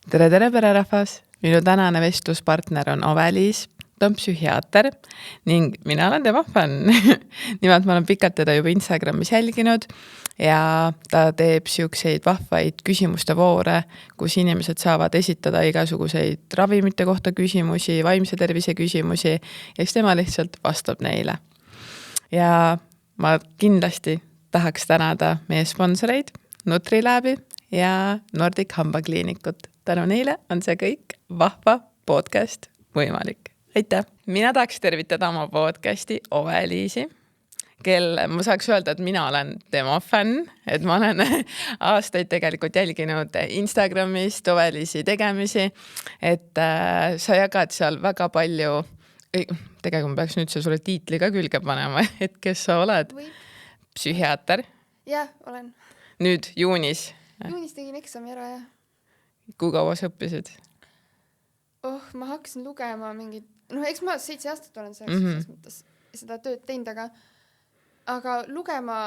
Tere pererahvas! Minu tänane vestluspartner on Ove-Liis, ta on psühhiaater ning mina olen tema fänn. Nimelt ma olen pikalt teda juba Instagramis jälginud ja ta teeb siukseid vahvaid küsimuste voore, kus inimesed saavad esitada igasuguseid ravimite kohta küsimusi, vaimse tervise küsimusi ja siis tema lihtsalt vastab neile. Ja ma kindlasti tahaks tänada meie sponsoreid Nutrilabi ja Nordic hambakliinikut. Tänu neile on see kõik vahva podcast võimalik. Aitäh! Mina tahaks tervitada oma podcasti Ove-Liisi, kelle ma saaks öelda, et mina olen tema fänn, et ma olen aastaid tegelikult jälginud Instagramist Ove-Liisi tegemisi, et sa jagad seal väga palju, tegelikult ma peaks nüüd sulle tiitli ka külge panema, et kes sa oled? Psühhiaater? Jah, olen. Nüüd juunis? Juunis tegin eksami ära, jah. Kui kaua sa õppisid? Ma hakkasin lugema mingid... eks ma 7 aastat olen selles mõttes seda tööd teinud, aga lugema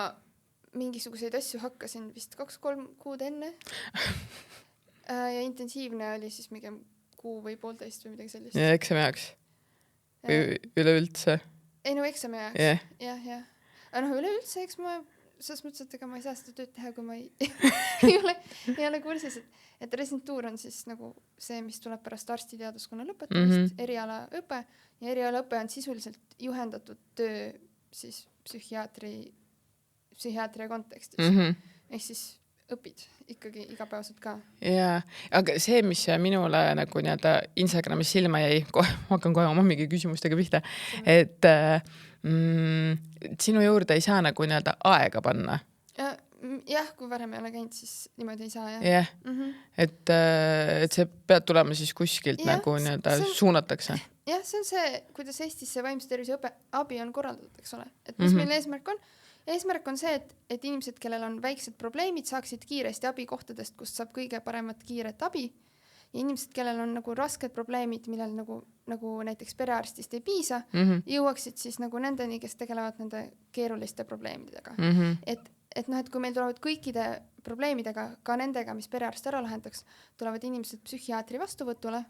mingisuguseid asju hakkasin vist 2-3 kuud enne. Ja intensiivne oli siis mingi kuu või 1,5 või midagi sellist. Ja eksami jaoks? Või üleüldse? Ei, eksami jaoks. Yeah. Jah. Aga üleüldse, eks ma selles mõttes, et ega ma ei saa seda tööd teha, kui ma ei ole kursis, et residentuur on siis nagu see, mis tuleb pärast arstiteaduskonna lõpetamist, erialaõpe, ja erialaõpe on sisuliselt juhendatud töö siis psühhiaatria kontekstis. Ehk siis õpid ikkagi igapäevaselt ka. Jaa, aga see, mis minule nagu nii-öelda Instagramis silma jäi, ma hakkan kohe oma mingi küsimustega pihta, et sinu juurde ei saa nagu nii-öelda aega panna. Jah, kui varem ei ole käinud, siis niimoodi ei saa, jah. Jah, et see peab tulema siis kuskilt nagu nii-öelda suunatakse. Jah, see on see, kuidas Eestis see vaimse tervise abi on korraldatud, eks ole. Et mis meil eesmärk on? Eesmärk on see, et inimesed, kellel on väiksed probleemid, saaksid kiiresti abi kohtadest, kust saab kõige paremat kiiret abi. Ja inimesed, kellel on nagu rasked probleemid, millel nagu näiteks perearstist ei piisa, jõuaksid siis nagu nendeni, kes tegelevad nende keeruliste probleemidega. Et kui meil tulevad kõikide probleemidega, ka nendega, mis perearst ära lahendaks, tulevad inimesed psühhiaatri vastuvõtule,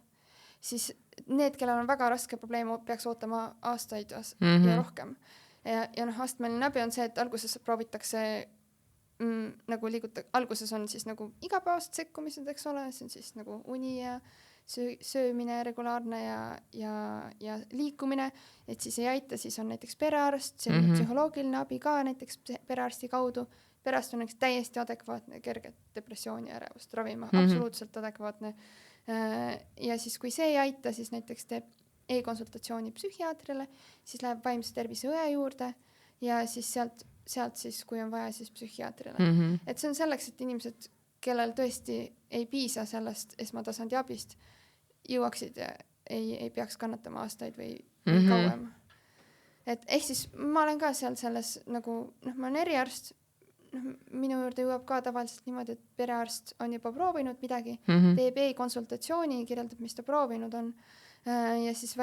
siis need, kellel on väga raske probleem, peaks ootama aastaid ja rohkem. Ja astmeline abi on see, et alguses proovitakse nagu alguses on siis nagu igapäevast sekkumised, eks ole, see on siis nagu uni ja söömine regulaarne ja liikumine, et siis ei aita, siis on näiteks perearst, see on psühholoogiline abi ka näiteks perearsti kaudu. Perearst on täiesti adekvaatne kerget depressiooni ja ärevust ravima, absoluutselt adekvaatne. Ja siis kui see ei aita, siis näiteks teeb e-konsultatsiooni psühhiaatrile, siis läheb vaimse tervise õe juurde ja siis sealt siis, kui on vaja, siis psühhiaatrile. Et see on selleks, et inimesed, kellel tõesti ei piisa sellest esmatasandi abist, jõuaksid ja ei peaks kannatama aastaid või kauem. Et ehk siis ma olen ka seal selles nagu, ma olen eriarst, minu juurde jõuab ka tavaliselt niimoodi, et perearst on juba proovinud midagi, teeb e-konsultatsiooni, kirjeldab, mis ta proovinud on. Ja siis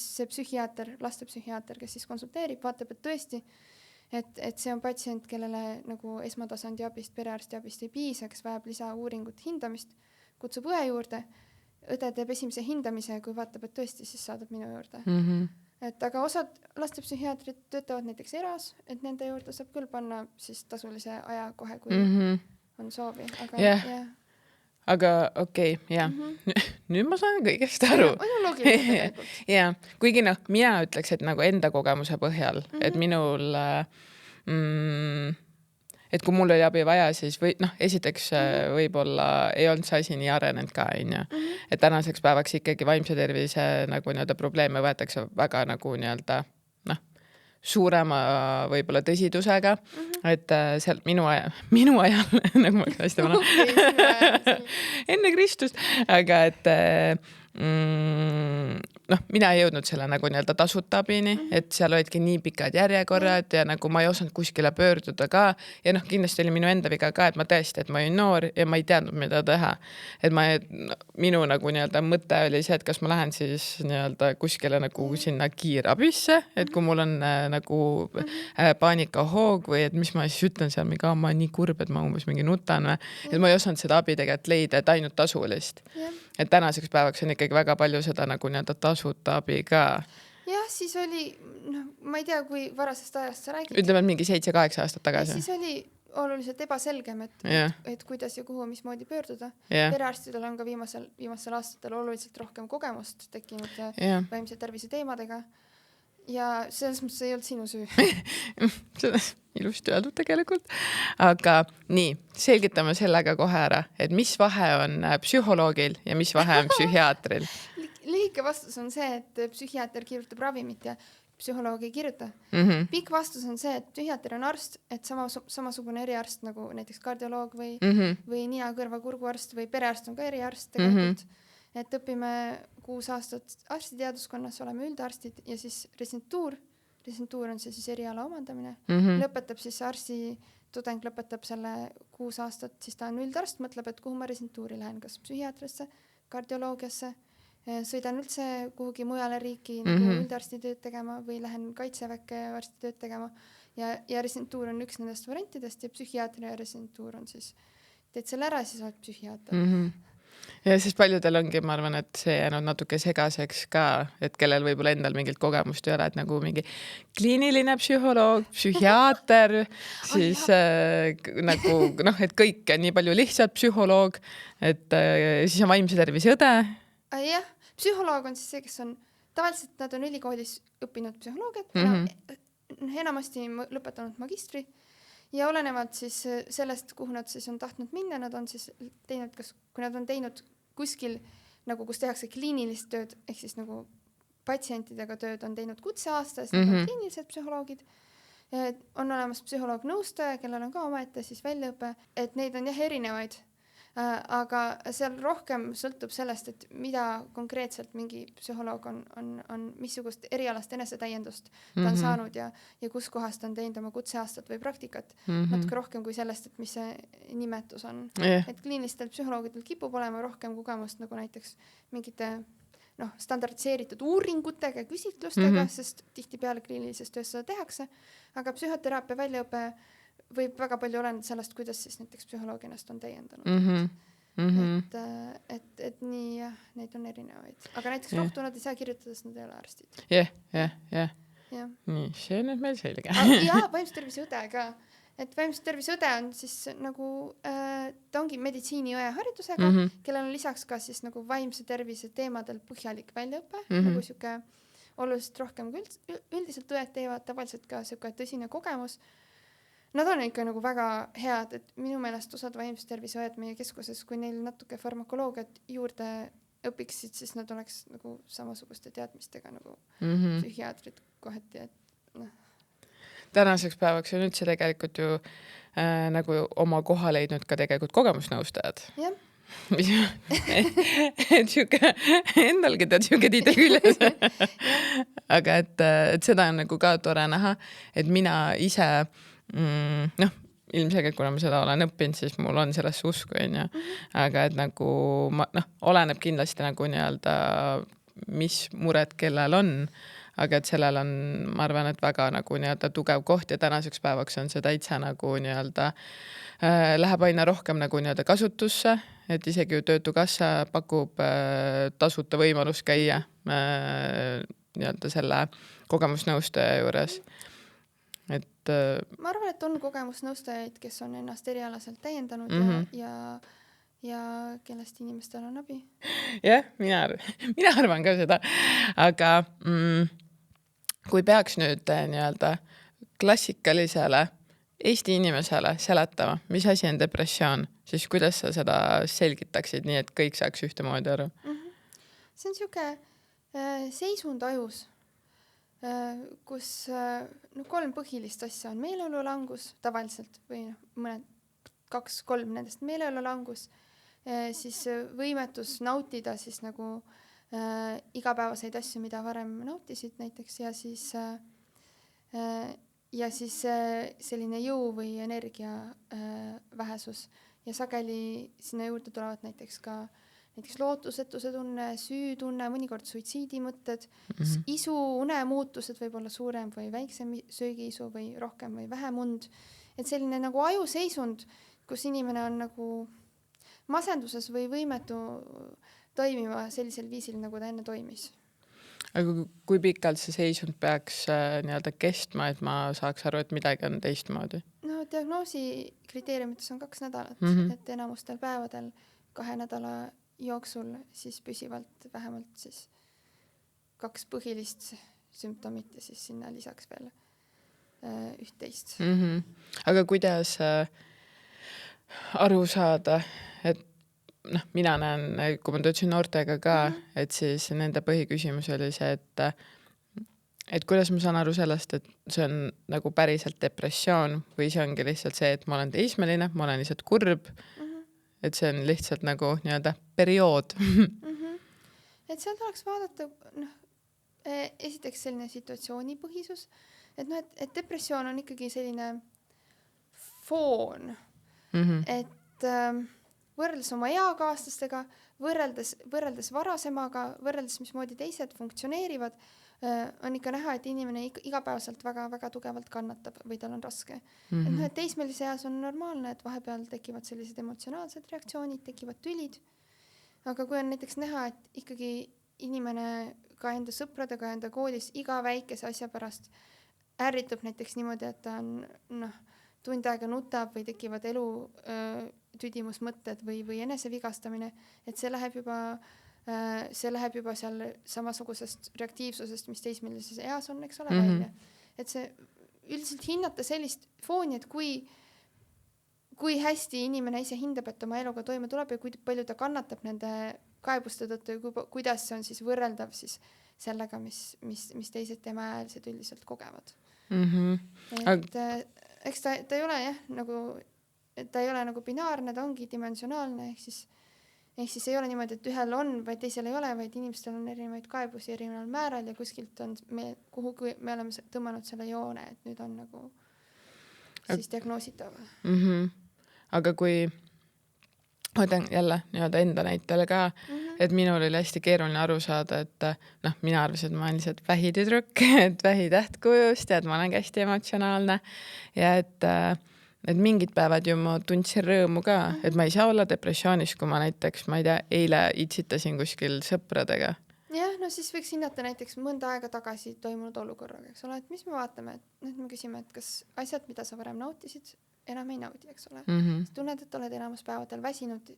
see psühhiaater, lastepsühhiaater, kes siis konsulteerib, vaatab, et tõesti, et see on patsient, kellele nagu esmatasandi abist, perearsti abist ei piisa, kes vajab lisauuringut hindamist, kutsub õe juurde, õde teeb esimese hindamise, kui vaatab, et tõesti, siis saadab minu juurde. Aga osad lastepsühhiaatrid töötavad näiteks eras, et nende juurde saab küll panna siis tasulise aja kohe, kui on soovi. Aga okei, jah. Nüüd ma saan kõigest aru. On ju loogiline tegelikult. Ja, kuigi mina ütleks, et nagu enda kogemuse põhjal, et minul, et kui mul oli abi vaja, siis esiteks võib-olla ei olnud see asi nii arenenud ka, et tänaseks päevaks ikkagi vaimse tervise nagu nii-öelda probleeme võetakse väga nagu nii-öelda suurema võib-olla tõsidusega, et seal minu ajal nagu ma hästi vana enne Kristust, aga mina ei jõudnud selle nagu nii-öelda tasuta abini, et seal olidki nii pikad järjekorrad ja nagu ma ei osanud kuskile pöörduda ka ja kindlasti oli minu enda viga ka, et ma tõesti, et ma olin noor ja ma ei teadnud, mida teha. Et minu nagu nii-öelda mõte oli see, et kas ma lähen siis nii-öelda kuskile nagu sinna kiirabisse, et kui mul on nagu paanikahoog või et mis ma siis ütlen seal, ma olen nii kurb, et ma umbes mingi nutan või, et ma ei osanud seda abi tegelikult leida, et ainult tasulist. Et tänaseks päevaks on ikkagi väga palju seda nagu nii-öelda tasuta abi ka. Jah, siis oli, ma ei tea, kui varasest ajast sa räägid. Ütleme, et mingi 7-8 aastat tagasi. Siis oli oluliselt ebaselgem, et kuidas ja kuhu, mismoodi pöörduda. Perearstidel on ka viimasel aastatel oluliselt rohkem kogemust tekkinud vaimse tervise teemadega. Ja selles mõttes ei olnud sinu süü. Seda ilusti öeldud tegelikult. Aga nii, selgitame sellega kohe ära, et mis vahe on psühholoogil ja mis vahe on psühhiaatril? Lühike vastus on see, et psühhiaater kirjutab ravimit ja psühholoog ei kirjuta. Pikk vastus on see, et psühhiaater on arst, et samasugune eriarst nagu näiteks kardioloog või nina, kõrva, kurguarst või perearst on ka eriarst tegelikult. Et õpime 6 aastat arstiteaduskonnas, oleme üldarstid ja siis residentuur on see siis eriala omandamine. Lõpetab siis tudeng lõpetab selle 6 aastat, siis ta on üldarst, mõtleb, et kuhu ma residentuuri lähen, kas psühhiaatrisse, kardioloogiasse, sõidan üldse kuhugi mujale riiki nagu üldarsti tööd tegema või lähen kaitseväkke arsti tööd tegema ja residentuur on üks nendest variantidest ja psühhiaatria residentuur on siis, teed selle ära ja siis oled psühhiaater. Ja siis paljudel ongi, ma arvan, et see jäänud natuke segaseks ka, et kellel võib-olla endal mingit kogemust ei ole, et nagu mingi kliiniline psühholoog, psühhiaater, siis nagu et kõik on nii palju lihtsalt psühholoog, et siis on vaimse tervise õde. Jah, psühholoog on siis see, kes on, tavaliselt nad on ülikoolis õppinud psühholoogiat, enamasti lõpetanud magistri ja olenevalt siis sellest, kuhu nad siis on tahtnud minna, nad on siis teinud, kui nad on teinud kuskil, nagu kus tehakse kliinilist tööd, ehk siis nagu patsientidega tööd on teinud kutseaasta, siis nad on kliinilised psühholoogid. On olemas psühholoog-nõustaja, kellel on ka omaette siis väljaõpe, et neid on jah erinevaid. Aga seal rohkem sõltub sellest, et mida konkreetselt mingi psühholoog on missugust erialast enesetäiendust ta on saanud ja kus kohas ta on teinud oma kutseaastat või praktikat. Natuke rohkem kui sellest, et mis see nimetus on. Et kliinilistel psühholoogidel kipub olema rohkem kogemust nagu näiteks mingite standardiseeritud uuringutega ja küsitlustega, sest tihtipeale kliinilises töös seda tehakse. Aga psühhoteraapia väljaõpe võib väga palju oleneda sellest, kuidas siis näiteks psühholoog ennast on täiendanud. Et nii jah, neid on erinevaid. Aga näiteks rohtu nad ei saa kirjutada, sest nad ei ole arstid. Jah. Nii, see on nüüd meil selge. Ja vaimse tervise õde ka. Et vaimse tervise õde on siis nagu, ta ongi meditsiiniõe haridusega, kellel on lisaks ka siis nagu vaimse tervise teemadel põhjalik väljaõpe, nagu siuke oluliselt rohkem kui üldiselt õed teevad, tavaliselt ka siuke tõsine kogemus. Nad on ikka nagu väga head, et minu meelest osad vaimse tervise õed meie keskuses, kui neil natuke farmakoloogiat juurde õpiksid, siis nad oleks nagu samasuguste teadmistega nagu psühhiaatrid kohati, et Tänaseks päevaks on üldse tegelikult ju nagu oma koha leidnud ka tegelikult kogemusnõustajad. Jah. Et siuke, endalgi tead siuke tiide küljes. Aga et seda on nagu ka tore näha, et mina ise ilmselgelt, kuna ma seda olen õppinud, siis mul on sellesse usku, aga et nagu oleneb kindlasti nagu nii-öelda, mis mured kellel on, aga et sellel on, ma arvan, et väga nagu nii-öelda tugev koht ja tänaseks päevaks on see täitsa nagu nii-öelda läheb aina rohkem nagu nii-öelda kasutusse, et isegi ju Töötukassa pakub tasuta võimalus käia nii-öelda selle kogemusnõustaja juures. Et ma arvan, et on kogemusnõustajaid, kes on ennast erialaselt täiendanud ja kellest inimestel on abi. Jah, mina arvan ka seda, aga kui peaks nüüd nii-öelda klassikalisele Eesti inimesele seletama, mis asi on depressioon, siis kuidas sa seda selgitaksid nii, et kõik saaks ühtemoodi aru? See on siuke seisund ajus, kus 3 põhilist asja on meeleolulangus tavaliselt või mõned 2-3 nendest meeleolulangus, siis võimetus nautida siis nagu igapäevaseid asju, mida varem nautisid näiteks ja siis selline jõu või energia vähesus ja sageli sinna juurde tulevad näiteks lootusetuse tunne, süütunne, mõnikord suitsiidimõtted, isu, unemuutused võib olla suurem või väiksem söögiisu või rohkem või vähem und. Et selline nagu ajuseisund, kus inimene on nagu masenduses või võimetu toimima sellisel viisil, nagu ta enne toimis. Aga kui pikalt see seisund peaks nii-öelda kestma, et ma saaks aru, et midagi on teistmoodi? No diagnoosi kriteeriumites on 2 nädalat, et enamustel päevadel 2 nädala jooksul siis püsivalt vähemalt siis 2 põhilist sümptomit ja siis sinna lisaks veel üht-teist. Aga kuidas aru saada, et mina näen, kui ma töötasin noortega ka, et siis nende põhiküsimus oli see, et kuidas ma saan aru sellest, et see on nagu päriselt depressioon või see ongi lihtsalt see, et ma olen teismeline, ma olen lihtsalt kurb, et see on lihtsalt nagu nii-öelda periood. Et seal tuleks vaadata, esiteks selline situatsioonipõhisus, et depressioon on ikkagi selline foon, et võrreldes oma eakaaslastega, võrreldes varasemaga, võrreldes mismoodi teised funktsioneerivad, on ikka näha, et inimene igapäevaselt väga-väga tugevalt kannatab või tal on raske. Et teismelise eas on normaalne, et vahepeal tekivad sellised emotsionaalsed reaktsioonid, tekivad tülid. Aga kui on näiteks näha, et ikkagi inimene ka enda sõpradega, enda koolis iga väikese asja pärast ärritub näiteks niimoodi, et ta on tund aega nutab või tekivad elu tüdimusmõtted või enesevigastamine, et see läheb juba seal samasugusest reaktiivsusest, mis teismelises eas on, eks ole, välja. Et see üldiselt hinnata sellist fooni, et kui hästi inimene ise hindab, et oma eluga toime tuleb ja kui palju ta kannatab nende kaebuste tõttu ja kuidas see on siis võrreldav siis sellega, mis teised temaäälised üldiselt kogevad. Et eks ta ei ole nagu, ta ei ole nagu binaarne, ta ongi dimensionaalne, ehk siis ei ole niimoodi, et ühel on, vaid teisel ei ole, vaid inimestel on erinevaid kaebusi erineval määral ja kuskilt on kuhugi me oleme tõmmanud selle joone, et nüüd on nagu siis diagnoositav. Aga kui võtan jälle nii-öelda enda näitele ka, et minul oli hästi keeruline aru saada, et mina arvasin, et ma olen lihtsalt vähitüdruk, et vähitähtkujust ja et ma olen hästi emotsionaalne ja et mingid päevad ju ma tundsin rõõmu ka, et ma ei saa olla depressioonis, kui ma näiteks, ma ei tea, eile itsitasin kuskil sõpradega. Jah, no siis võiks hinnata näiteks mõnda aega tagasi toimunud olukorraga, eks ole, et mis me vaatame, et nüüd me küsime, et kas asjad, mida sa varem nautisid, enam ei naudi, eks ole. Tunned, et oled enamus päevadel väsinud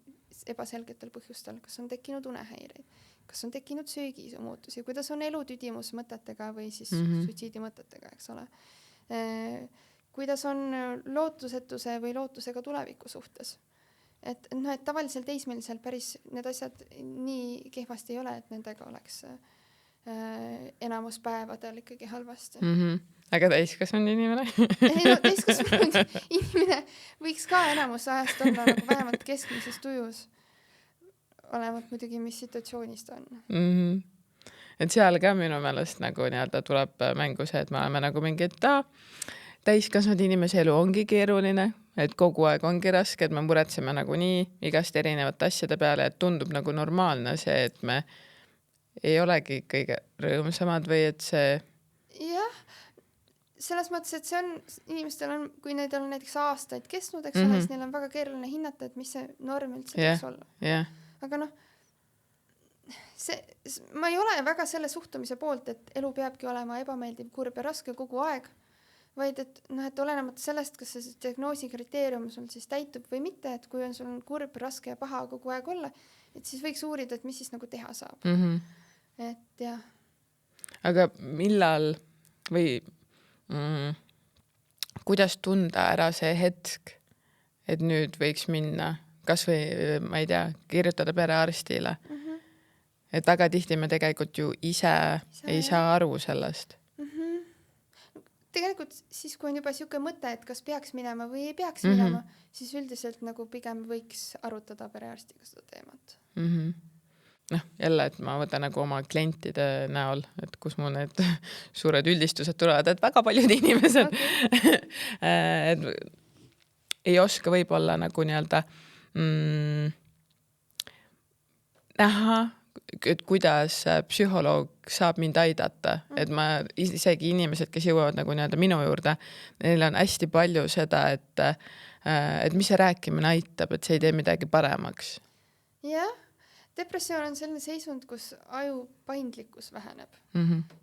ebaselgetel põhjustel, kas on tekkinud unehäireid, kas on tekkinud söögiisu muutusi, kuidas on elu tüdimus mõtetega või siis suitsiidi mõtetega, eks ole. Kuidas on lootusetuse või lootusega tuleviku suhtes. Et tavaliselt teismelisel päris need asjad nii kehvasti ei ole, et nendega oleks enamus päevadel ikkagi halvasti. Aga täiskasvanud inimene? Täiskasvanud inimene võiks ka enamus ajast olla nagu vähemalt keskmises tujus. Olevat muidugi, mis situatsioonis ta on. Et seal ka minu meelest nagu nii-öelda tuleb mängu see, et me oleme nagu mingi, et täiskasvanud inimese elu ongi keeruline, et kogu aeg ongi raske, et me muretseme nagu nii igast erinevate asjade peale, et tundub nagu normaalne see, et me ei olegi kõige rõõmsamad või et see... Jah, selles mõttes, et see on, inimestel on, kui need on näiteks aastaid kestnud, eks ole, siis neil on väga keeruline hinnata, et mis see norm üldse peaks olla. Aga ma ei ole väga selle suhtumise poolt, et elu peabki olema ebameeldiv, kurb ja raske kogu aeg, vaid et olenemata sellest, kas see diagnoosi kriteerium sul siis täitub või mitte, et kui on sul kurb, raske ja paha kogu aeg olla, et siis võiks uurida, et mis siis nagu teha saab. Et jah. Aga millal või kuidas tunda ära see hetk, et nüüd võiks minna, kas või, ma ei tea, kirjutada perearstile. Et väga tihti me tegelikult ju ise ei saa aru sellest. Tegelikult siis, kui on juba siuke mõte, et kas peaks minema või ei peaks minema, siis üldiselt nagu pigem võiks arutada perearstiga seda teemat. jälle, et ma võtan nagu oma klientide näol, et kus mul need suured üldistused tulevad, et väga paljud inimesed et ei oska võib-olla nagu nii-öelda näha, et kuidas psühholoog saab mind aidata, et ma isegi inimesed, kes jõuavad nagu nii-öelda minu juurde, neil on hästi palju seda, et mis see rääkimine aitab, et see ei tee midagi paremaks. Jah, depressioon on selline seisund, kus aju paindlikkus väheneb.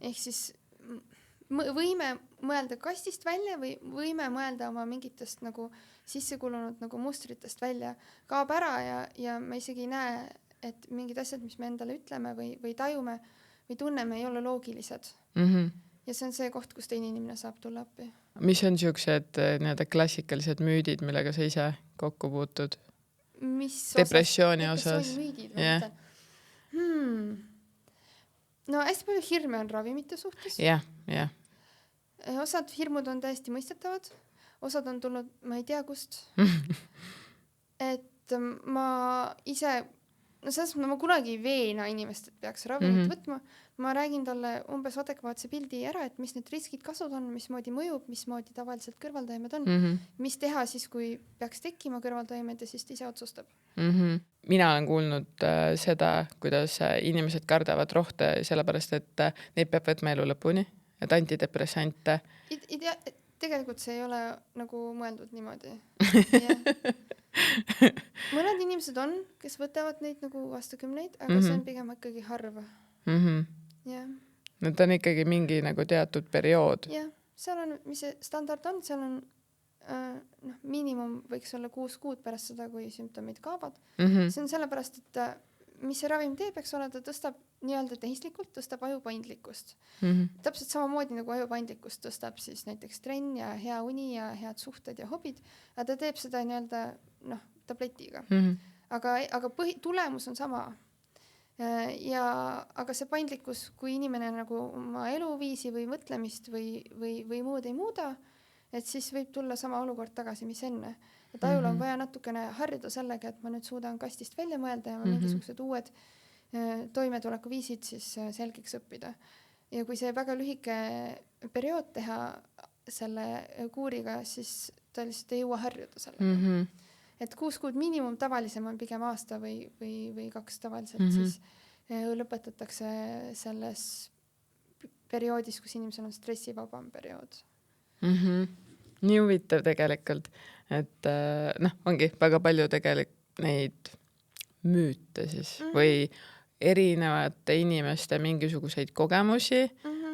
Ehk siis võime mõelda kastist välja või võime mõelda oma mingitest nagu sissekulunud nagu mustritest välja, kaob ära ja me isegi näe, et mingid asjad, mis me endale ütleme või tajume või tunneme, ei ole loogilised. Ja see on see koht, kus teine inimene saab tulla appi. Mis on niisugused nii-öelda klassikalised müüdid, millega sa ise kokku puutud? Depressiooni osas? Müüdid, ma mõtlen. No hästi palju hirme on ravimite suhtes. Osad hirmud on täiesti mõistetavad, osad on tulnud, ma ei tea kust. Et ma ise, selles mõttes ma kunagi ei veena inimest, et peaks ravimit võtma. Ma räägin talle umbes adekvaatse pildi ära, et mis need riskid, kasud on, mismoodi mõjub, mismoodi tavaliselt kõrvaltoimed on, mis teha siis, kui peaks tekkima kõrvaltoimed ja siis ise otsustab. Mina olen kuulnud seda, kuidas inimesed kardavad rohte sellepärast, et neid peab võtma elu lõpuni, et antidepressante. Tegelikult see ei ole nagu mõeldud niimoodi. Mõned inimesed on, kes võtavad neid nagu aastakümneid, aga see on pigem ikkagi harva. Need on ikkagi mingi nagu teatud periood. Jah, seal on, mis see standard on, seal on miinimum võiks olla 6 kuud pärast seda, kui sümptomid kaovad. See on sellepärast, et mis see ravim teeb, eks ole, ta tõstab nii-öelda tehislikult, tõstab ajupaindlikkust. Täpselt samamoodi nagu ajupaindlikkust tõstab siis näiteks trenn ja hea uni ja head suhted ja hobid, aga ta teeb seda nii-öelda tabletiga. Aga tulemus on sama. Aga see paindlikkus, kui inimene nagu oma eluviisi või mõtlemist või muud ei muuda, et siis võib tulla sama olukord tagasi, mis enne. Et ajul on vaja natukene harjuda sellega, et ma nüüd suudan kastist välja mõelda ja ma mingisugused uued toimetulekuviisid siis selgeks õppida. Ja kui see väga lühike periood teha selle kuuriga, siis ta lihtsalt ei jõua harjuda sellega. Et 6 kuud miinimum, tavalisem on pigem aasta või 2 tavaliselt, siis lõpetatakse selles perioodis, kus inimesel on stressivabam periood. Nii huvitav tegelikult, et ongi väga palju tegelikult neid müüte siis või erinevate inimeste mingisuguseid kogemusi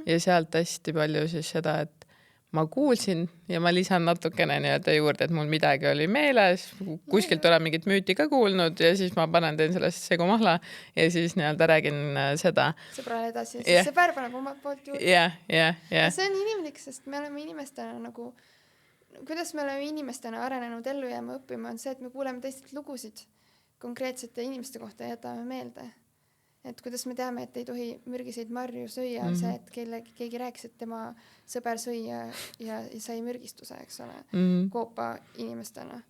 ja sealt hästi palju siis seda, et ma kuulsin ja ma lisan natukene nii-öelda juurde, et mul midagi oli meeles, kuskilt olen mingit müüti ka kuulnud ja siis ma teen sellest segumahla ja siis nii-öelda räägin seda. Sõbrale edasi, siis see päär paneb omalt poolt juurde. See on inimlik, sest me oleme inimestena nagu, kuidas me oleme inimestena arenenud ellu jääma õppima, on see, et me kuuleme teistelt lugusid konkreetsete inimeste kohta ja jätame meelde. Et kuidas me teame, et ei tohi mürgiseid marju süüa, on see, et keegi rääkis, et tema sõber sõi ja sai mürgistuse, eks ole, koopa inimestena.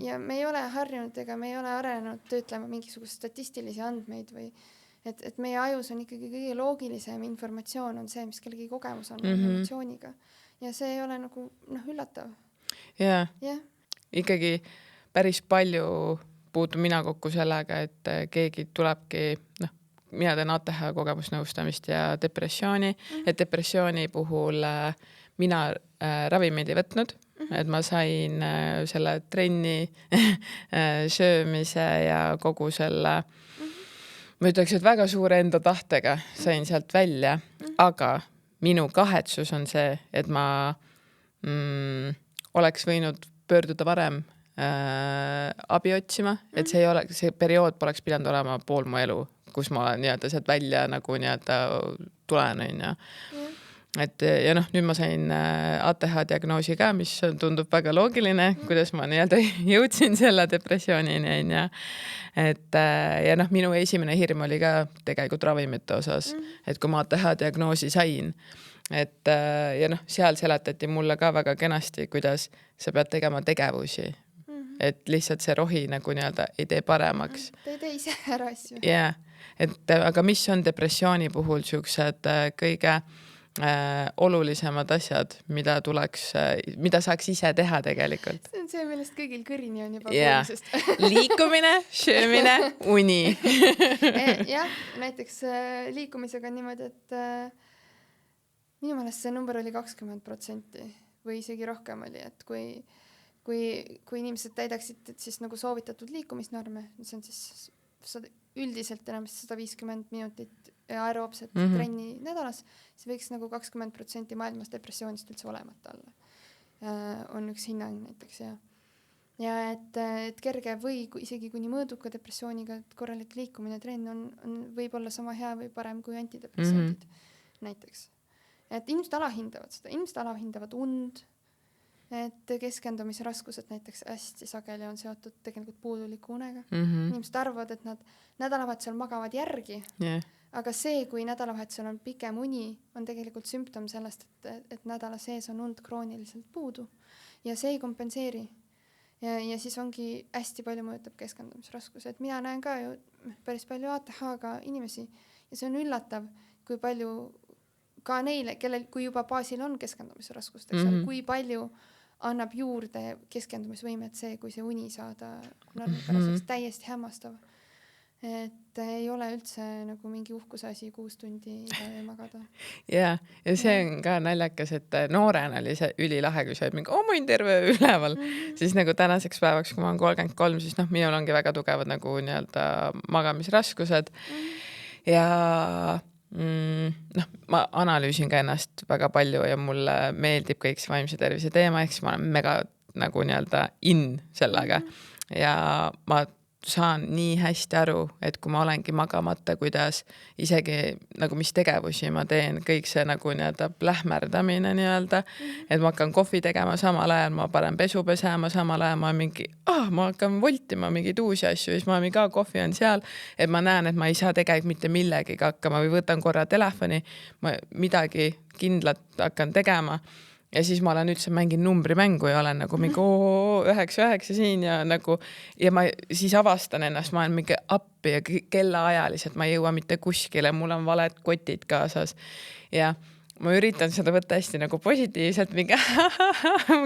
Ja me ei ole harjunud ega me ei ole arenenud töötlema mingisugust statistilisi andmeid või et meie ajus on ikkagi kõige loogilisem informatsioon on see, mis kellegi kogemus on emotsiooniga. Ja see ei ole nagu üllatav. Ikkagi päris palju puutun mina kokku sellega, et keegi tulebki, mina teen ATH kogemusnõustamist ja depressiooni, et depressiooni puhul mina ravimeid ei võtnud, et ma sain selle trenni söömise ja kogu selle, ma ütleks, et väga suure enda tahtega sain sealt välja, aga minu kahetsus on see, et ma oleks võinud pöörduda varem abi otsima, et see periood poleks pidanud olema pool mu elu, kus ma olen nii-öelda sealt välja nagu nii-öelda tulen. Et ja nüüd ma sain ATH diagnoosi ka, mis tundub väga loogiline, kuidas ma nii-öelda jõudsin selle depressioonini. Et ja minu esimene hirm oli ka tegelikult ravimite osas, et kui ma ATH diagnoosi sain, et ja seal seletati mulle ka väga kenasti, kuidas sa pead tegema tegevusi. et lihtsalt see rohi nagu nii-öelda ei tee paremaks. Ta ei tee ise ära asju. Yeah. Et aga mis on depressiooni puhul siuksed kõige olulisemad asjad, mida saaks ise teha tegelikult? See on see, millest kõigil kõrini on juba kuulmisest. Liikumine, söömine, uni. Jah, näiteks liikumisega on niimoodi, et minu meelest see number oli 20% või isegi rohkem oli, et kui inimesed täidaksid siis nagu soovitatud liikumisnorme, see on siis üldiselt enam 150 minutit aeroobset trenni nädalas, see võiks nagu 20% maailmas depressioonist üldse olemata olla. On üks hinnang näiteks ja et kerge või isegi kuni mõõduka depressiooniga korralik liikumine trenn on võib olla sama hea või parem kui antidepressandid näiteks. Et inimesed alahindavad seda, inimesed alahindavad und, et keskendumisraskused näiteks hästi sageli on seotud tegelikult puuduliku unega. Inimesed arvavad, et nad nädalavahetusel magavad järgi, aga see, kui nädalavahetusel on pikem uni, on tegelikult sümptom sellest, et nädala sees on und krooniliselt puudu ja see ei kompenseeri. Ja siis ongi hästi palju mõjutab keskendumisraskus. Et mina näen ka ju päris palju ATH-ga inimesi ja see on üllatav, kui palju ka neile, kellel kui juba baasil on keskendumisraskust, kui palju annab juurde keskendumisvõimet see, kui see uni saada normipäraseks täiesti hämmastav. Et ei ole üldse nagu mingi uhkuse asi 6 tundi magada. Ja see on ka naljakas, et noorena oli see ülilahe, kui sa olid mingi, ma olin terve üleval. Siis nagu tänaseks päevaks, kui ma olen 33, siis minul ongi väga tugevad nagu nii-öelda magamisraskused. Ja ma analüüsin ka ennast väga palju ja mulle meeldib kõik see vaimse tervise teema, ehk siis ma olen mega nagu nii-öelda sellega ja ma saan nii hästi aru, et kui ma olengi magamata, kuidas isegi nagu mis tegevusi ma teen, kõik see nagu nii-öelda plähmerdamine nii-öelda, et ma hakkan kohvi tegema samal ajal, ma panen pesu pesema samal ajal, ma hakkan voltima mingeid uusi asju, siis ma mingi kohvi on seal, et ma näen, et ma ei saa tegelikult mitte millegiga hakkama või võtan korra telefoni, ma midagi kindlat hakkan tegema. Ja siis ma olen üldse mängin numbrimängu ja olen nagu mingi 9 siin ja nagu ja ma siis avastan ennast, ma olen mingi appi ja kellaajaliselt, ma ei jõua mitte kuskile, mul on valed kotid kaasas ja ma üritan seda võtta hästi nagu positiivselt, mingi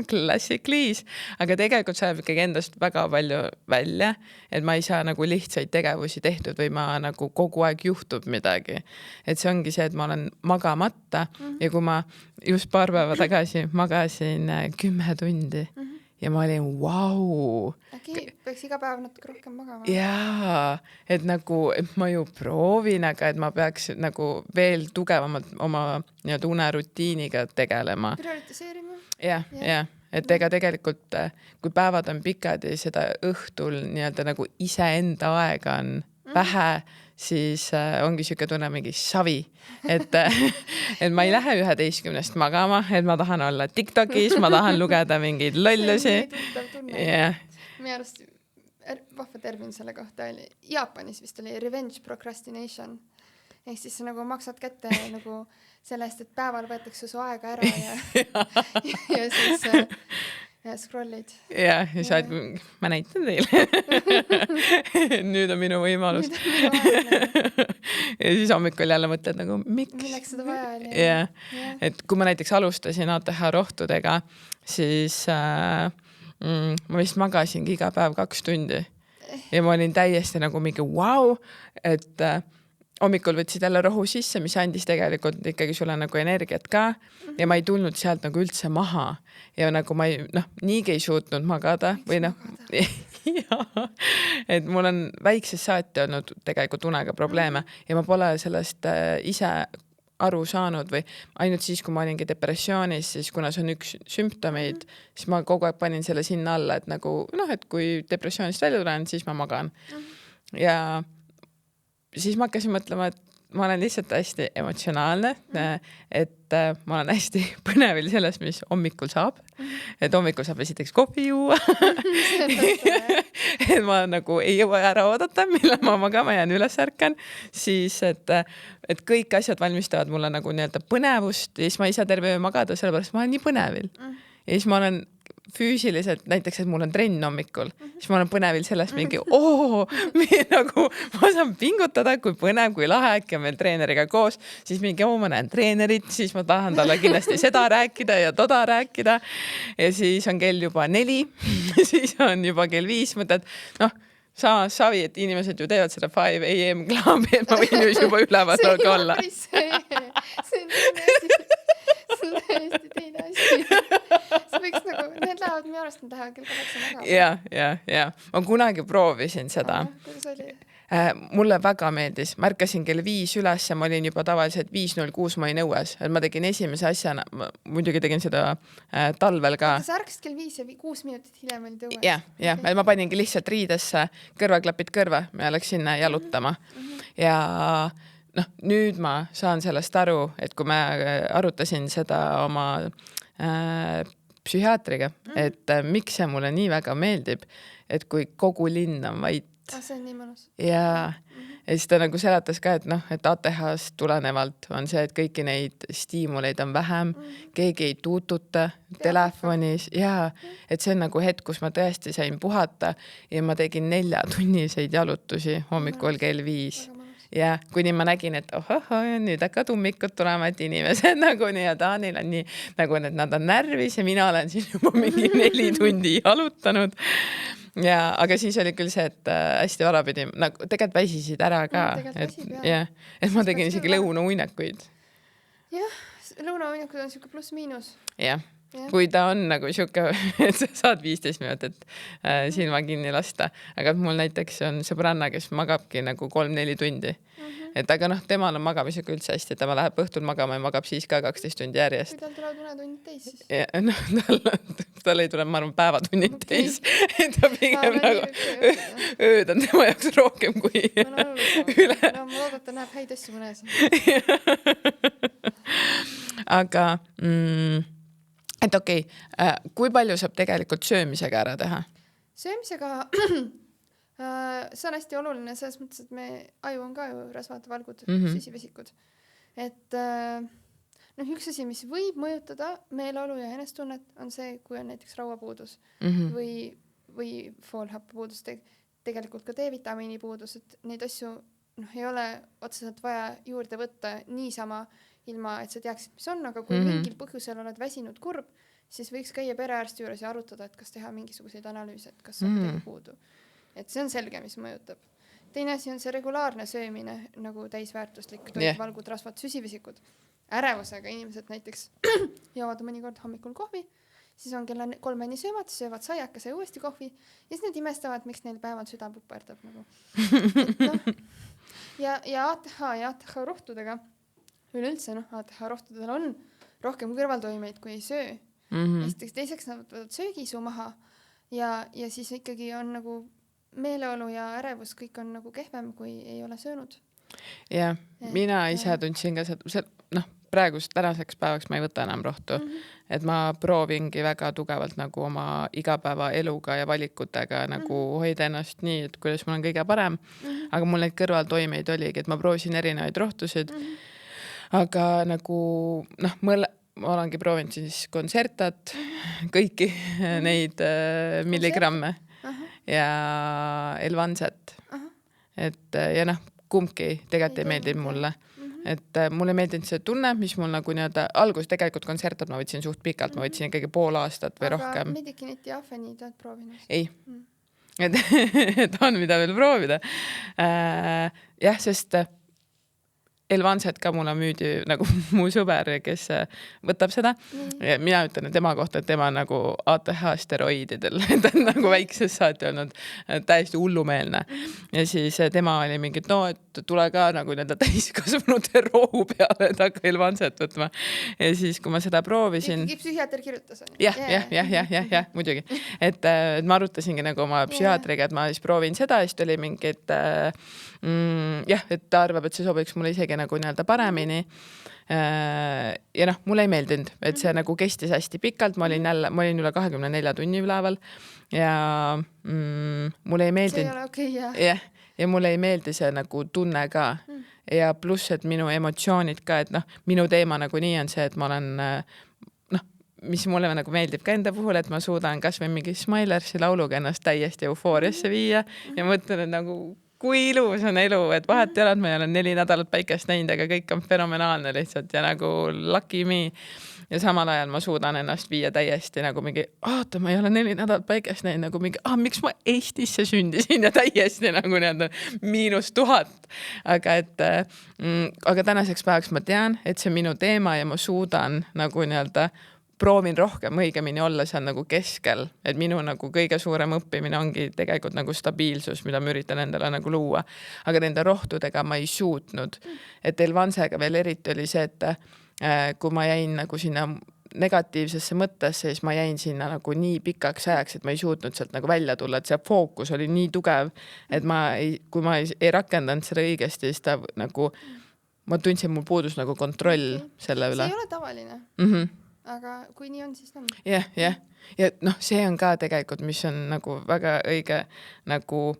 classic Liis, aga tegelikult see jääb ikkagi endast väga palju välja, et ma ei saa nagu lihtsaid tegevusi tehtud või ma nagu kogu aeg juhtub midagi. Et see ongi see, et ma olen magamata ja kui ma just paar päeva tagasi magasin 10 tundi ja ma olin, vau. Peaks iga päev natuke rohkem magama. Jaa, et nagu et ma ju proovin, aga et ma peaks nagu veel tugevamalt oma nii-öelda unerutiiniga tegelema. Prioritiseerima. Ja, et ega tegelikult, kui päevad on pikad ja seda õhtul nii-öelda nagu iseenda aega on vähe, siis ongi siuke tunne mingi savi, et ma ei lähe 11 magama, et ma tahan olla TikTokis, ma tahan lugeda mingeid lollusi. Minu arust vahva termin selle kohta oli, Jaapanis vist oli revenge procrastination, ehk siis nagu maksad kätte nagu sellest, et päeval võetakse su aega ära ja siis scrollid. Ja sa oled, ma näitan teile. Nüüd on minu võimalus. Ja siis hommikul jälle mõtled nagu, miks? Milleks seda vaja oli? Ja, et kui ma näiteks alustasin ATH rohtudega, siis ma vist magasingi iga päev 2 tundi. Ja ma olin täiesti nagu mingi wow, et hommikul võtsid jälle rohu sisse, mis andis tegelikult ikkagi sulle nagu energiat ka ja ma ei tulnud sealt nagu üldse maha ja nagu ma ei, niigi ei suutnud magada või et mul on väiksest saati olnud tegelikult unega probleeme ja ma pole sellest ise aru saanud või ainult siis, kui ma olingi depressioonis, siis kuna see on üks sümptomeid, siis ma kogu aeg panin selle sinna alla, et nagu, et kui depressioonist välja tulen, siis ma magan. Ja siis ma hakkasin mõtlema, et ma olen lihtsalt hästi emotsionaalne, et ma olen hästi põnevil sellest, mis hommikul saab. Et hommikul saab esiteks kohvi juua. Et ma nagu ei jõua ära oodata, millal ma magama jään üles ärkan. Siis, et kõik asjad valmistavad mulle nagu nii-öelda põnevust ja siis ma ei saa terve öö magada, sellepärast ma olen nii põnevil. Ja siis ma olen füüsiliselt, näiteks, et mul on trenn hommikul, siis ma olen põnevil sellest mingi, nagu ma saan pingutada, kui põnev, kui lahe, äkki on meil treeneriga koos, siis mingi, ma näen treenerit, siis ma tahan talle kindlasti seda rääkida ja toda rääkida. Ja siis on kell juba 4, siis on juba kell 5, mõtled, savi, et inimesed ju teevad seda 5 AM klaabi, et ma võin juba üleval olla. See on täiesti teine asi. See võiks nagu, need lähevad minu arust, need lähevad kell 8 näga. Ja. Ma kunagi proovisin seda. Kuidas oli? Mulle väga meeldis. Märkasin kell 5 üles ja ma olin juba tavaliselt 5.06 ma olin õues. Ma tegin esimese asjana, muidugi tegin seda talvel ka. Sa ärkasid kell 5 ja 6 minutit hiljem olid õues? Ja. Ma paningi lihtsalt riidesse, kõrvaklapid kõrva ja läks sinna jalutama. Ja nüüd ma saan sellest aru, et kui me arutasin seda oma psühhiaatriga, et miks see mulle nii väga meeldib, et kui kogu linn on vait. See on nii mõnus. Ja siis ta nagu seletas ka, et ATH-st tulenevalt on see, et kõiki neid stiimuleid on vähem, keegi ei tuututa telefonis ja et see on nagu hetk, kus ma tõesti sain puhata ja ma tegin 4-tunniseid jalutusi hommikul kell 5. Ja kuni ma nägin, et nüüd hakkad ummikud tulema, et inimesed nagu nii ja Taanil on nii, nagu nad on närvis ja mina olen siin juba mingi 4 tundi jalutanud. Ja, aga siis oli küll see, et hästi vara pidi, nagu tegelikult väsisid ära ka. Et ma tegin isegi lõunauinakuid. Jah, lõunauinakud on siuke pluss-miinus. Jah. Kui ta on nagu siuke, et sa saad 15 minutit silma kinni lasta, aga mul näiteks on sõbranna, kes magabki nagu 3-4 tundi. Et aga temal on magamisega üldse hästi, et ta läheb õhtul magama ja magab siis ka 12 tundi järjest. Kui tal tulevad unetunnid täis siis? Ja, tal ei tule, ma arvan, päevatunnid täis. Et ta pigem nagu ööd on tema jaoks rohkem kui üle. Ma loodan, et ta näeb häid asju mõnes. Aga et okei, kui palju saab tegelikult söömisega ära teha? Söömisega see on hästi oluline selles mõttes, et me aju on ka ju rasvad, valgud, süsivesikud. Et üks asi, mis võib mõjutada meeleolu ja enestunnet, on see, kui on näiteks rauapuudus või foolhappepuudus, tegelikult ka D-vitamiini puudus, et neid asju ei ole otseselt vaja juurde võtta niisama ilma, et sa teaksid, mis on, aga kui mingil põhjusel oled väsinud kurb, siis võiks käia perearsti juures ja arutada, et kas teha mingisuguseid analüüse, et kas on teil puudu. Et see on selge, mis mõjutab. Teine asi on see regulaarne söömine, nagu täisväärtuslik toit, valgud, rasvad, süsivesikud. Ärevusega inimesed näiteks joovad mõnikord hommikul kohvi, siis on kella 3 söömad, söövad saiakese ja uuesti kohvi ja siis need imestavad, miks neil päeval süda puperdab. Nagu. Ja ATH rohtudega üleüldse, ATH rohtudel on rohkem kõrvaltoimeid, kui ei söö. Teiseks nad võtavad söögisu maha ja siis ikkagi on nagu meeleolu ja ärevus, kõik on nagu kehvem, kui ei ole söönud. Ja, mina ise tundsin ka praegust tänaseks päevaks ma ei võta enam rohtu. Et ma proovingi väga tugevalt nagu oma igapäeva eluga ja valikutega nagu hoida ennast nii, et kuidas mul on kõige parem. Aga mul neid kõrvaltoimeid oligi, et ma proovisin erinevaid rohtusid. Aga nagu, ma olengi proovinud siis Concertat, kõiki neid milligramme. Ja Elvanset. Et ja kumbki tegelikult ei meeldinud mulle. Et mulle meeldinud see tunne, mis mul nagu algus tegelikult Concertat ma võtsin suht pikalt, ma võtsin ikkagi pool aastat või rohkem. Aga Medikinit ja Afenid oled proovinud? Ei. Et on mida veel proovida. Jah, sest Elvanset ka mulle müüdi nagu mu sõber, kes võtab seda. Ja mina ütlen tema kohta, et tema on nagu ATH steroididel. Ta on nagu väiksest saati olnud täiesti hullumeelne. Ja siis tema oli mingi, et tule ka nagu täiskasvanute rohu peale, et hakka Elvanset võtma. Ja siis, kui ma seda proovisin... Ikkagi psühhiaater kirjutas on. Jah, muidugi. Et ma arutasingi nagu oma psühhiaatriga, et ma siis proovin seda, ja siis oli mingi, et ta arvab, et see sobiks mulle isegi nagu paremini. Ja mulle ei meeldinud, et see nagu kestis hästi pikalt, ma olin üle 24 tunni üleval ja mulle ei meeldinud. See ei ole okei, ja mulle ei meeldi see nagu tunne ka. Ja pluss, et minu emotsioonid ka, et minu teema nagu nii on see, et ma olen mis mulle nagu meeldib ka enda puhul, et ma suudan kas või mingi Smilersi lauluga ennast täiesti eufooriasse viia ja mõtlen, et nagu kui ilus on elu, et vahet ei ole, et ma ei ole 4 nädalat päikest näinud, aga kõik on fenomenaalne lihtsalt ja nagu lucky me. Ja samal ajal ma suudan ennast viia täiesti nagu mingi, oota, ma ei ole 4 nädalat päikest näinud, nagu mingi, miks ma Eestisse sündisin ja täiesti nagu -1000. Aga tänaseks päevaks ma tean, et see minu teema ja ma suudan nagu proovin rohkem õigemini olla seal nagu keskel, et minu nagu kõige suurem õppimine ongi tegelikult nagu stabiilsus, mida ma üritan endale nagu luua. Aga nende rohtudega ma ei suutnud. Et Elvansega veel eriti oli see, et kui ma jäin nagu sinna negatiivsesse mõttesse, siis ma jäin sinna nagu nii pikaks ajaks, et ma ei suutnud sealt nagu välja tulla, et see fookus oli nii tugev, et kui ma ei rakendanud seda õigesti, siis ta nagu, ma tundsin, mul puudus nagu kontroll selle üle. See ei ole tavaline. Aga kui nii on, siis on. Ja see on ka tegelikult, mis on nagu väga õige nagu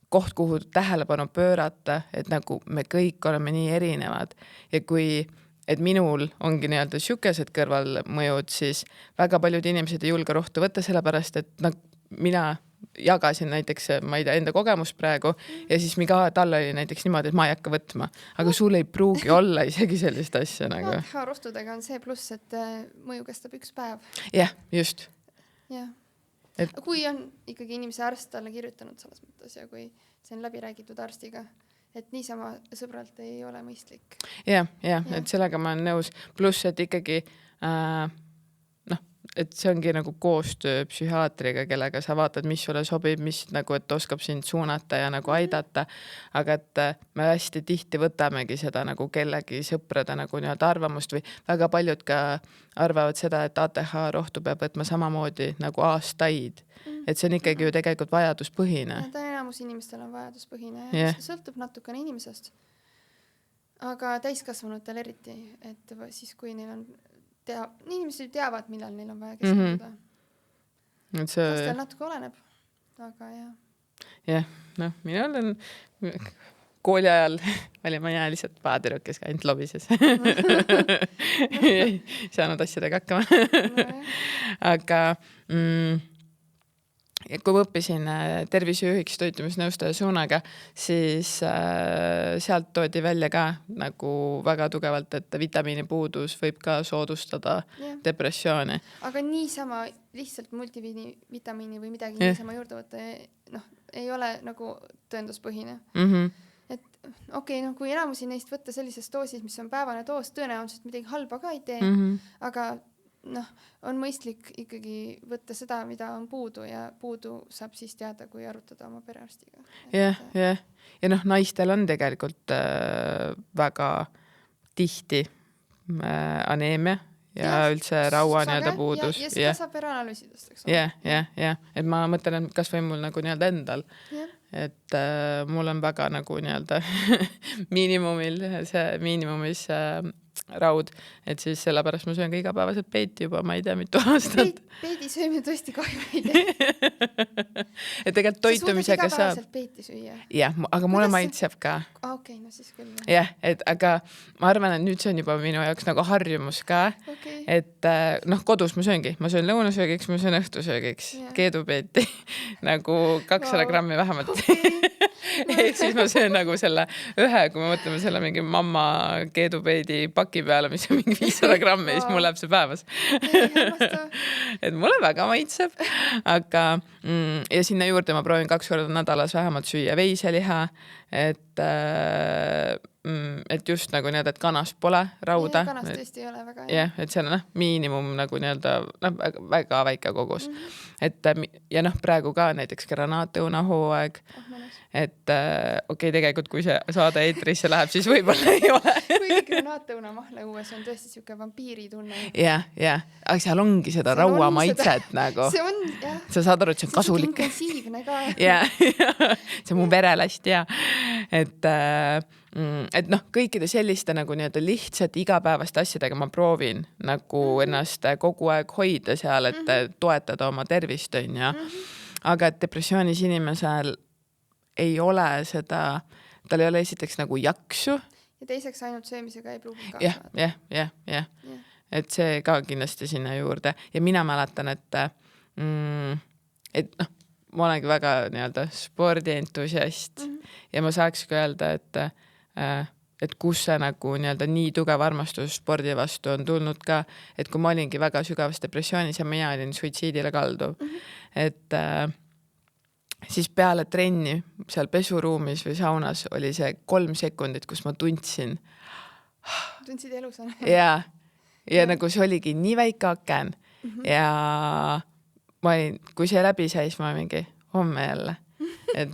koht, kuhu tähelepanu pöörata, et nagu me kõik oleme nii erinevad ja et minul ongi siukesed kõrvalmõjud, siis väga paljud inimesed ei julge rohtu võtta sellepärast, et mina jagasin näiteks, ma ei tea, enda kogemust praegu ja siis tal oli näiteks niimoodi, et ma ei hakka võtma, aga sul ei pruugi olla isegi sellist asja nagu. Rohtudega on see pluss, et mõju kestab 1 päev. Jah, just. Jah. Kui on ikkagi inimese arst talle kirjutanud selles mõttes ja kui see on läbi räägitud arstiga, et niisama sõbralt ei ole mõistlik. Ja, et sellega ma olen nõus. Pluss, et ikkagi et see ongi nagu koostöö psühhiaatriga, kellega sa vaatad, mis sulle sobib, mis nagu, et oskab sind suunata ja nagu aidata. Aga et me hästi tihti võtamegi seda nagu kellegi sõprade nagu arvamust või väga paljud ka arvavad seda, et ATH rohtu peab võtma samamoodi nagu aastaid. Et see on ikkagi ju tegelikult vajaduspõhine. Ta enamus inimestel on vajaduspõhine ja sõltub natukene inimesest. Aga täiskasvanutel eriti, et siis kui neil on inimesed teavad, millal neil on vaja keskenduda. Lastel natuke oleneb, aga jah. Jah, mina olen kooli ajal olin ma lihtsalt paadüruk, kes ainult lobises. Ei saanud asjadega hakkama. Aga kui ma õppisin tervisejuhiks toitumisnõustaja suunaga, siis sealt toodi välja ka nagu väga tugevalt, et vitamiinipuudus võib ka soodustada depressiooni. Aga niisama lihtsalt multivitamiini või midagi niisama juurde võtta ei ole nagu tõenduspõhine. Et kui enamusi neist võtta sellises doosis, mis on päevane doos, tõenäoliselt midagi halba ka ei tee, aga on mõistlik ikkagi võtta seda, mida on puudu ja puudu saab siis teada, kui arutada oma perearstiga. Ja naistel on tegelikult väga tihti aneemia ja üldse raua puudus. Ja seda saab vereanalüüsidest, eks ole. Ja, et ma mõtlen, kas või mul nagu endal, et mul on väga nagu miinimumis raud, et siis sellepärast ma söön ka igapäevaselt peiti juba, ma ei tea, mitu aastat. Peidi söömine tõesti kahju ei tee. Et tegelikult toitumisega saab... Sa suudad igapäevaselt peiti süüa? Jah, aga mulle maitseb ka. Okei, no siis küll. Jah, aga ma arvan, et nüüd see on juba minu jaoks nagu harjumus ka, et kodus ma sööngi. Ma söön lõunasöögiks, ma söön õhtusöögiks. Keedupeeti nagu 200 grammi vähemalt. Ehk siis ma söön nagu selle ühe, kui me mõtleme selle mingi mamma keedupeedi paki peale, mis on mingi 500 grammi, siis mul läheb see päevas. Et mulle väga maitseb, aga ja sinna juurde ma proovin 2 korda nädalas vähemalt süüa veiseliha, et just nagu nii, et kanast pole rauda. Kanast tõesti ei ole väga hea. Jah, et see on miinimum nagu väga väike kogus. Ja praegu ka näiteks granaatõuna hooaeg, et tegelikult kui see saade eetrisse läheb, siis võib-olla ei ole. Kuigi granaatõuna mahleuues on tõesti siuke vampiiri tunne. Ja, aga seal ongi seda raua maitset nagu. See on, jah. Sa saad aru, et see on kasulik. See on intensiivne ka. Ja, see on mu verelast, ja. Et kõikide selliste nagu lihtsalt igapäevaste asjadega ma proovin nagu ennast kogu aeg hoida seal, et toetada oma tervist, on ja. Aga et depressioonis inimesel ei ole seda, tal ei ole esiteks nagu jaksu. Ja teiseks ainult söömisega ei pruugi kaasa. Jah. et see ka kindlasti sinna juurde ja mina mäletan, et noh, ma olengi väga nii-öelda spordientusiast ja ma saakski öelda, et kus see nagu nii-öelda nii tugev armastus spordi vastu on tulnud ka, et kui ma olingi väga sügavas depressioonis ja mina olin suitsiidile kalduv, et siis peale trenni seal pesuruumis või saunas oli see 3 sekundit, kus ma tundsid elus on. ja nagu see oligi nii väike aken ja ma olin, kui see läbi sai, siis ma mingi homme jälle, et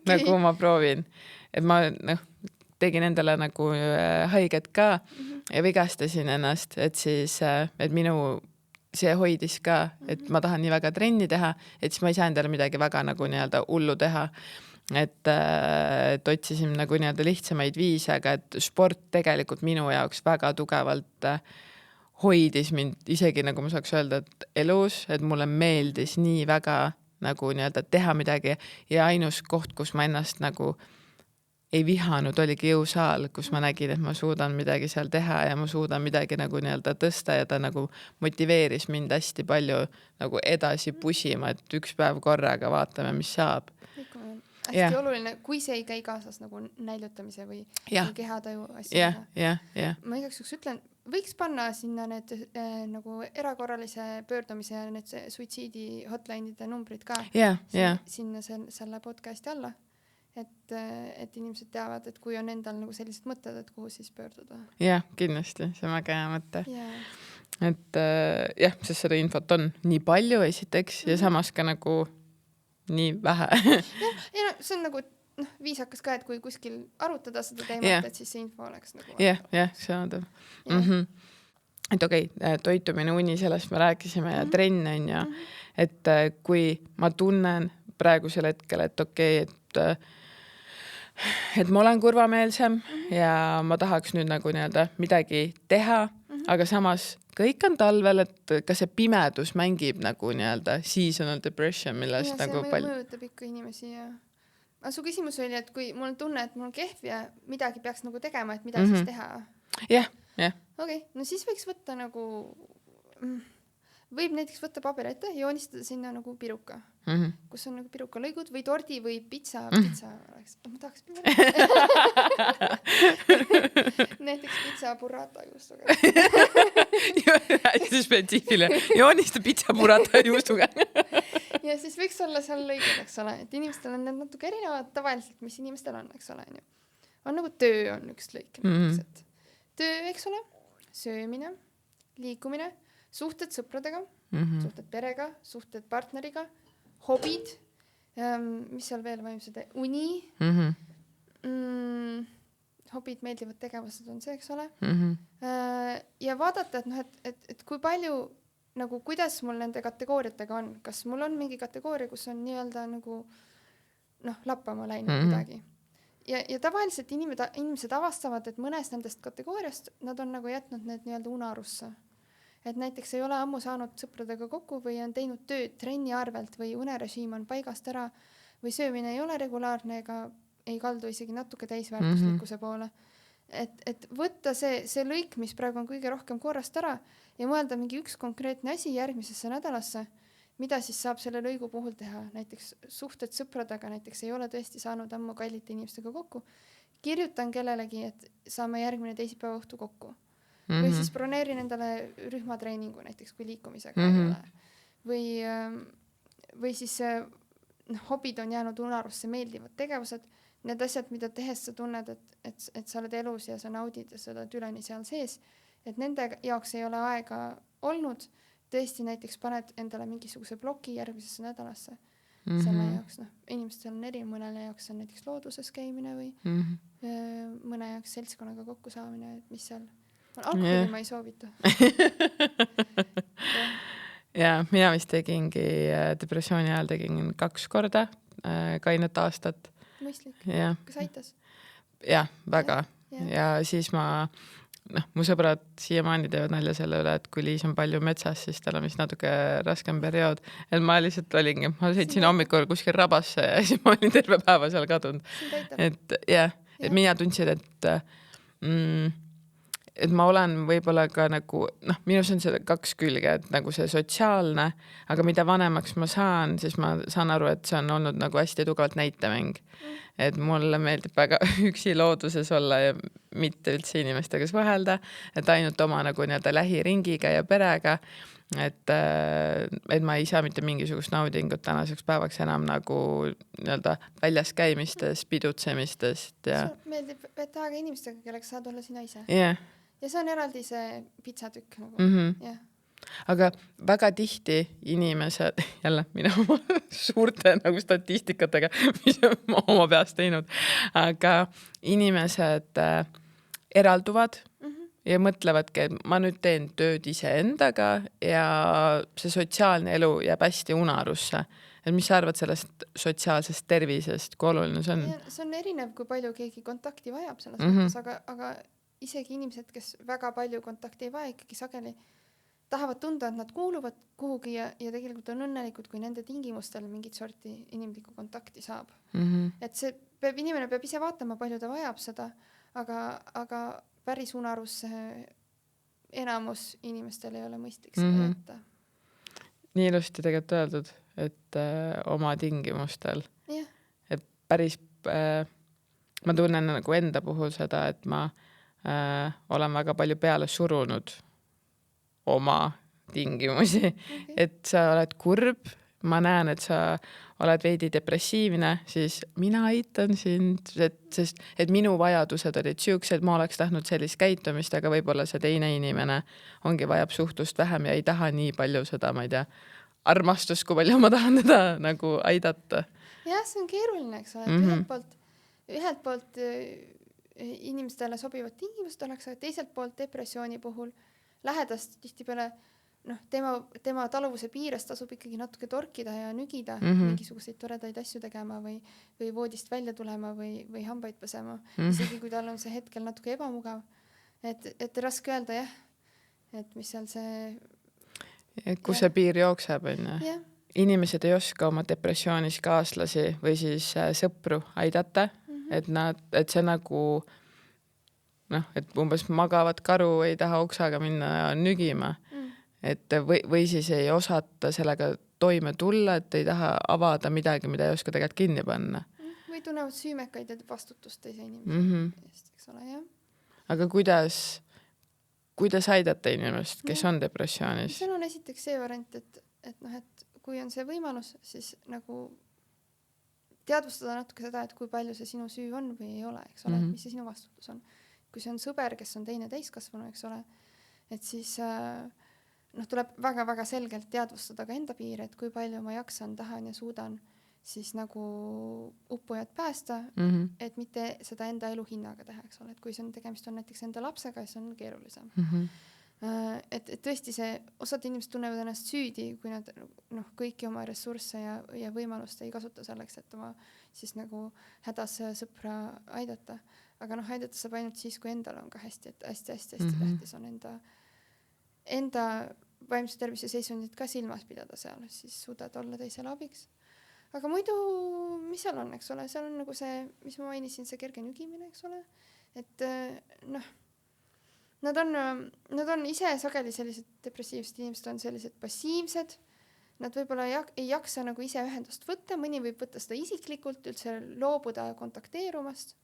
nagu ma proovin, et ma tegin endale nagu haiget ka ja vigastasin ennast, et siis, et minu see hoidis ka, et ma tahan nii väga trenni teha, et siis ma ei saa endale midagi väga nagu nii-öelda hullu teha, et otsisin nagu nii-öelda lihtsamaid viise, aga et sport tegelikult minu jaoks väga tugevalt hoidis mind isegi nagu ma saaks öelda, et elus, et mulle meeldis nii väga nagu nii-öelda teha midagi ja ainus koht, kus ma ennast nagu ei vihanud, oligi jõusaal, kus ma nägin, et ma suudan midagi seal teha ja ma suudan midagi nagu nii-öelda tõsta ja ta nagu motiveeris mind hästi palju nagu edasi pusima, et üks päev korraga vaatame, mis saab. Hästi oluline, kui see ei käi kaasas nagu näljutamise või kehataju asja. Ma igaks juks ütlen, võiks panna sinna need nagu erakorralise pöördumise ja need suitsiidi hotline'ide numbrid ka sinna selle podcasti alla. Et inimesed teavad, et kui on endal nagu sellised mõtted, et kuhu siis pöörduda. Jah, kindlasti, see on väga hea mõte. Et sest seda infot on nii palju esiteks ja samas ka nagu nii vähe. ja see on nagu viisakas ka, et kui kuskil arutada seda teemat, et siis see info oleks nagu see on et okei, toitumine, uni, sellest me rääkisime ja trenn on ja et kui ma tunnen praegusel hetkel, et okei, et ma olen kurvameelsem ja ma tahaks nüüd nagu nii-öelda midagi teha, aga samas kõik on talvel, et ka see pimedus mängib nagu nii-öelda seasonal depression, millest nagu palju. See mõjutab ikka inimesi ja aga su küsimus oli, et kui mul on tunne, et mul on kehv ja midagi peaks nagu tegema, et mida siis teha? Jah. Okei, no siis võiks võtta nagu võib näiteks võtta paberi ette ja joonistada sinna nagu piruka, kus on nagu piruka lõigud või tordi või pitsa oleks. Ma tahaks näiteks pitsa burrata juustuga. Hästi spetsiifiline. Joonista pitsa burrata juustuga. Ja siis võiks olla seal lõigud, eks ole, et inimestel on need natuke erinevad tavaliselt, mis inimestel on, eks ole. On nagu töö on üks lõik. Töö, eks ole, söömine, liikumine, suhted sõpradega, suhted perega, suhted partneriga, hobid, mis seal veel vaimsed, uni, hobid, meeldivad tegevused on see, eks ole. Ja vaadata, et kui palju, nagu kuidas mul nende kategooriatega on, kas mul on mingi kategooria, kus on nii-öelda nagu lappama läinud midagi. Ja tavaliselt inimesed avastavad, et mõnes nendest kategooriast nad on nagu jätnud need nii-öelda unarusse. Et näiteks ei ole ammu saanud sõpradega kokku või on teinud tööd trenni arvelt või unerežiim on paigast ära või söömine ei ole regulaarne ega ei kaldu isegi natuke täisväärtuslikkuse poole. Et võtta see lõik, mis praegu on kõige rohkem korrast ära ja mõelda mingi üks konkreetne asi järgmisesse nädalasse, mida siis saab selle lõigu puhul teha. Näiteks suhted sõpradega näiteks ei ole tõesti saanud ammu kallite inimestega kokku. Kirjutan kellelegi, et saame järgmine teisipäeva õhtu kokku. Või siis broneerin endale rühmatreeningu näiteks, kui liikumisega ei ole. Või siis hobid on jäänud unarusse, meeldivad tegevused, need asjad, mida tehes sa tunned, et sa oled elus ja sa naudid ja sa oled üleni seal sees, et nende jaoks ei ole aega olnud, tõesti näiteks paned endale mingisuguse bloki järgmisesse nädalasse. Selle jaoks, inimestel on eri, mõnele jaoks on näiteks looduses käimine või mõne jaoks seltskonnaga kokku saamine, et mis seal alkoholi ma ei soovita. Ja mina vist tegingi depressiooni ajal 2 korda kainet aastat. Mõistlik. Kas aitas? Jah, väga. Ja siis mu sõbrad siiamaani teevad nalja selle üle, et kui Liis on palju metsas, siis tal on vist natuke raskem periood. Et ma lihtsalt olingi, ma sõitsin hommikul kuskil rabasse ja siis ma olin terve päeva seal kadunud. Et mina tundsin, et ma olen võib-olla ka nagu, minus on see 2 külge, et nagu see sotsiaalne, aga mida vanemaks ma saan, siis ma saan aru, et see on olnud nagu hästi tugevalt näitemäng. Et mulle meeldib väga üksi looduses olla ja mitte üldse inimestega suhelda, et ainult oma nagu nii-öelda lähiringiga ja perega, et ma ei saa mitte mingisugust naudingut tänaseks päevaks enam nagu nii-öelda väljas käimistest, pidutsemistest ja meeldib veeta aega inimestega, kellega saad olla sina ise. yeah. Ja see on eraldi see pitsatükk nagu. Yeah. Aga väga tihti inimesed, jälle mina oma suurte nagu statistikatega, mis ma oma peas teinud, aga inimesed eralduvad ja mõtlevadki, et ma nüüd teen tööd iseendaga ja see sotsiaalne elu jääb hästi unarusse. Et mis sa arvad sellest sotsiaalsest tervisest, kui oluline see on? Ja see on erinev, kui palju keegi kontakti vajab selles mõttes, aga isegi inimesed, kes väga palju kontakti ei vaja, ikkagi sageli tahavad tunda, et nad kuuluvad kuhugi ja tegelikult on õnnelikud, kui nende tingimustel mingit sorti inimlikku kontakti saab. Et see inimene peab ise vaatama, palju ta vajab seda, aga päris unarusse enamus inimestel ei ole mõistlik seda jätta. Nii ilusti tegelikult öeldud, et oma tingimustel. Yeah. Et päris, ma tunnen nagu enda puhul seda, et ma olen väga palju peale surunud oma tingimusi, et sa oled kurb, ma näen, et sa oled veidi depressiivne, siis mina aitan sind, et minu vajadused olid siuksed, ma oleks tahtnud sellist käitumist, aga võib-olla see teine inimene ongi vajab suhtlust vähem ja ei taha nii palju seda, ma ei tea, armastust, kui palju ma tahan teda nagu aidata. Jah, see on keeruline, eks ole, ühelt poolt inimestele sobivad tingimused oleks, aga teiselt poolt depressiooni puhul lähedast tihtipeale tema taluvuse piires tasub ikkagi natuke torkida ja nügida, mingisuguseid toredaid asju tegema või voodist välja tulema või hambaid pesema, isegi kui tal on see hetkel natuke ebamugav. Et raske öelda, jah, et mis seal see... Kus see piir jookseb, on ju? Yeah. Inimesed ei oska oma depressioonis kaaslasi või siis sõpru aidata, et see nagu et umbes magavat karu ei taha oksaga minna nügima, et või siis ei osata sellega toime tulla, et ei taha avada midagi, mida ei oska tegelikult kinni panna. Või tunnevad süümekaid ja vastutust teise inimese eest, eks ole, jah. Aga kuidas aidata inimest, kes on depressioonis? See on esiteks see variant, et kui on see võimalus, siis nagu teadvustada natuke seda, et kui palju see sinu süü on või ei ole, eks ole, mis see sinu vastutus on. Kui see on sõber, kes on teine täiskasvanu, eks ole, et siis tuleb väga-väga selgelt teadvustada ka enda piire, et kui palju ma jaksan, tahan ja suudan siis nagu uppujad päästa, et mitte seda enda elu hinnaga teha, eks ole, et kui see on tegemist on näiteks enda lapsega, siis on keerulisem. Et tõesti see, osad inimesed tunnevad ennast süüdi, kui nad kõiki oma ressursse ja võimalust ei kasuta selleks, et oma siis nagu hädas sõpra aidata. Aga aidata saab ainult siis, kui endal on ka hästi, et hästi tähtis on enda vaimse tervise seisundit ka silmas pidada seal, siis suudad olla teisele abiks. Aga muidu, mis seal on, eks ole, seal on nagu see, mis ma mainisin, see kerge nügimine, eks ole, et nad on ise sageli sellised depressiivsed inimesed on sellised passiivsed, nad võib-olla ei jaksa nagu ise ühendust võtta, mõni võib võtta seda isiklikult, üldse loobuda kontakteerumast.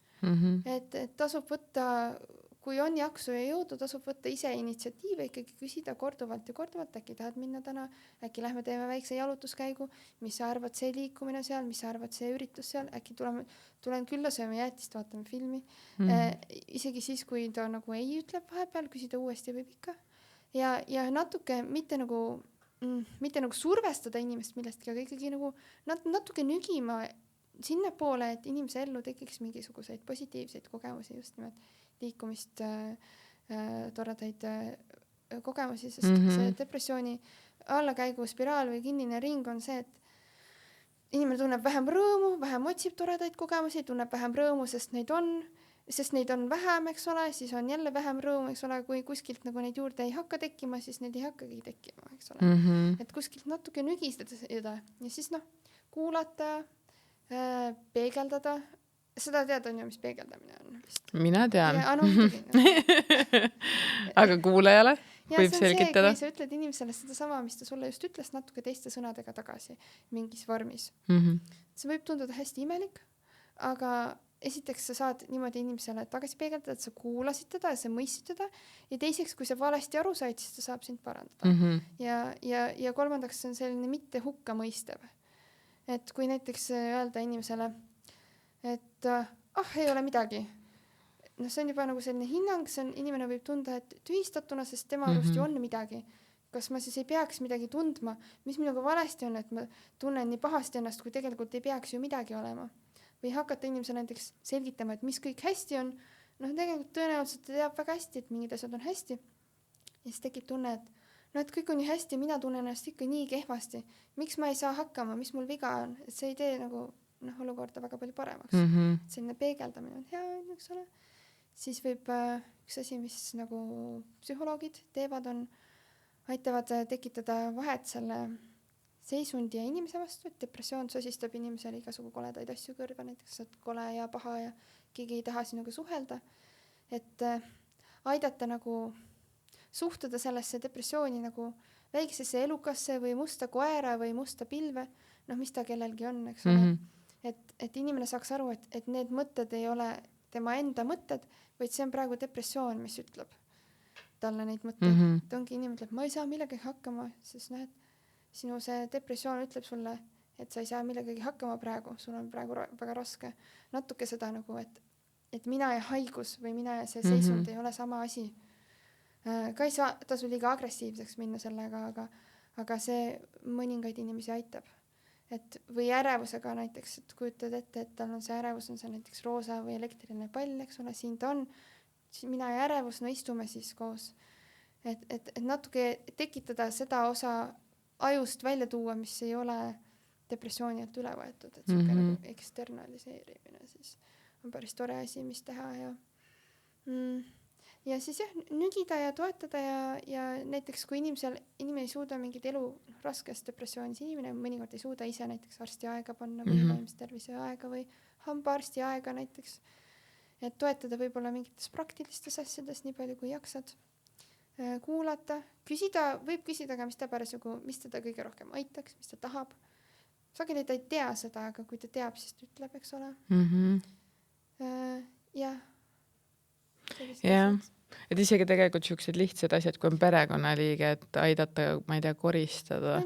Et tasub võtta, kui on jaksu ja jõudu, tasub võtta ise initsiatiive, ikkagi küsida korduvalt, äkki tahad minna täna, äkki lähme teeme väikse jalutuskäigu, mis sa arvad see liikumine seal, mis sa arvad see üritus seal, äkki tulen külla, sööme jäätist, vaatame filmi. Isegi siis, kui ta nagu ei ütleb vahepeal, küsida uuesti võib ikka. Ja natuke mitte nagu survestada inimest millestki, aga ikkagi nagu natuke nügima sinna poole, et inimese ellu tekiks mingisuguseid positiivseid kogemusi, just nimelt liikumist, toredaid kogemusi, sest see depressiooni allakäigu spiraal või kinnine ring on see, et inimene tunneb vähem rõõmu, vähem otsib toredaid kogemusi, tunneb vähem rõõmu, sest neid on vähem, eks ole, siis on jälle vähem rõõmu, eks ole, kui kuskilt nagu neid juurde ei hakka tekkima, siis neid ei hakkagi tekkima, eks ole. Et kuskilt natuke nügistada ja siis kuulata, peegeldada, seda tead on ju, mis peegeldamine on vist. Mina tean. Ja, no, muidugi. Aga kuulajale võib see on selgitada. See, kui sa ütled inimesele seda sama, mis ta sulle just ütles, natuke teiste sõnadega tagasi mingis vormis. See võib tunduda hästi imelik, aga esiteks sa saad niimoodi inimesele tagasi peegeldada, et sa kuulasid teda ja sa mõistsid teda ja teiseks, kui sa valesti aru said, siis ta saab sind parandada. Ja kolmandaks see on selline mitte hukka mõistev. Et kui näiteks öelda inimesele, et ei ole midagi, no see on juba nagu selline hinnang, see on, inimene võib tunda, et tühistatuna, sest tema arust ju on midagi. Kas ma siis ei peaks midagi tundma, mis minuga valesti on, et ma tunnen nii pahasti ennast, kui tegelikult ei peaks ju midagi olema. Või hakata inimesele näiteks selgitama, et mis kõik hästi on. No tegelikult tõenäoliselt ta teab väga hästi, et mingid asjad on hästi. Ja siis tekib tunne, et kõik on ju hästi, mina tunnen ennast ikka nii kehvasti. Miks ma ei saa hakkama, mis mul viga on? Et see ei tee nagu olukorda väga palju paremaks. Selline peegeldamine on hea, eks ole. Siis võib üks asi, mis nagu psühholoogid teevad, aitavad tekitada vahet selle seisundi ja inimese vastu, et depressioon sosistab inimesele igasugu koledaid asju kõrva, näiteks saad kole ja paha ja keegi ei taha sinuga suhelda. Et aidata nagu suhtuda sellesse depressiooni nagu väiksesse elukasse või musta koera või musta pilve, mis ta kellelgi on, eks ole. Et inimene saaks aru, et need mõtted ei ole tema enda mõtted, vaid see on praegu depressioon, mis ütleb talle neid mõtteid. Et ongi inimene ütleb, ma ei saa millegagi hakkama, sest näed, sinu see depressioon ütleb sulle, et sa ei saa millegagi hakkama praegu, sul on praegu väga raske. Natuke seda nagu, et mina ja haigus või mina ja see seisund ei ole sama asi. Ka ei saa tasu liiga agressiivseks minna sellega, aga see mõningaid inimesi aitab. Või ärevusega näiteks, et kujutad ette, et tal on see ärevus, on see näiteks roosa või elektriline pall, eks ole, siin ta on. Mina ja ärevus, istume siis koos. Et natuke tekitada seda osa ajust välja tuua, mis ei ole depressiooni alt üle võetud, et see nagu eksternaliseerimine siis on päris tore asi, mis teha ja siis nügida ja toetada ja näiteks kui inimene ei suuda mingit elu raskes depressioonis, inimene mõnikord ei suuda ise näiteks arsti aega panna või vaimse tervise aega või hambaarsti aega näiteks, et toetada võib-olla mingites praktilistes asjades nii palju kui jaksad. Kuulata, võib küsida ka, mis ta parasjagu, mis teda kõige rohkem aitaks, mis ta tahab. Sageli ta ei tea seda, aga kui ta teab, siis ta ütleb, eks ole. Jah. Et isegi tegelikult siuksed lihtsad asjad, kui on perekonnaliige, et aidata, ma ei tea, koristada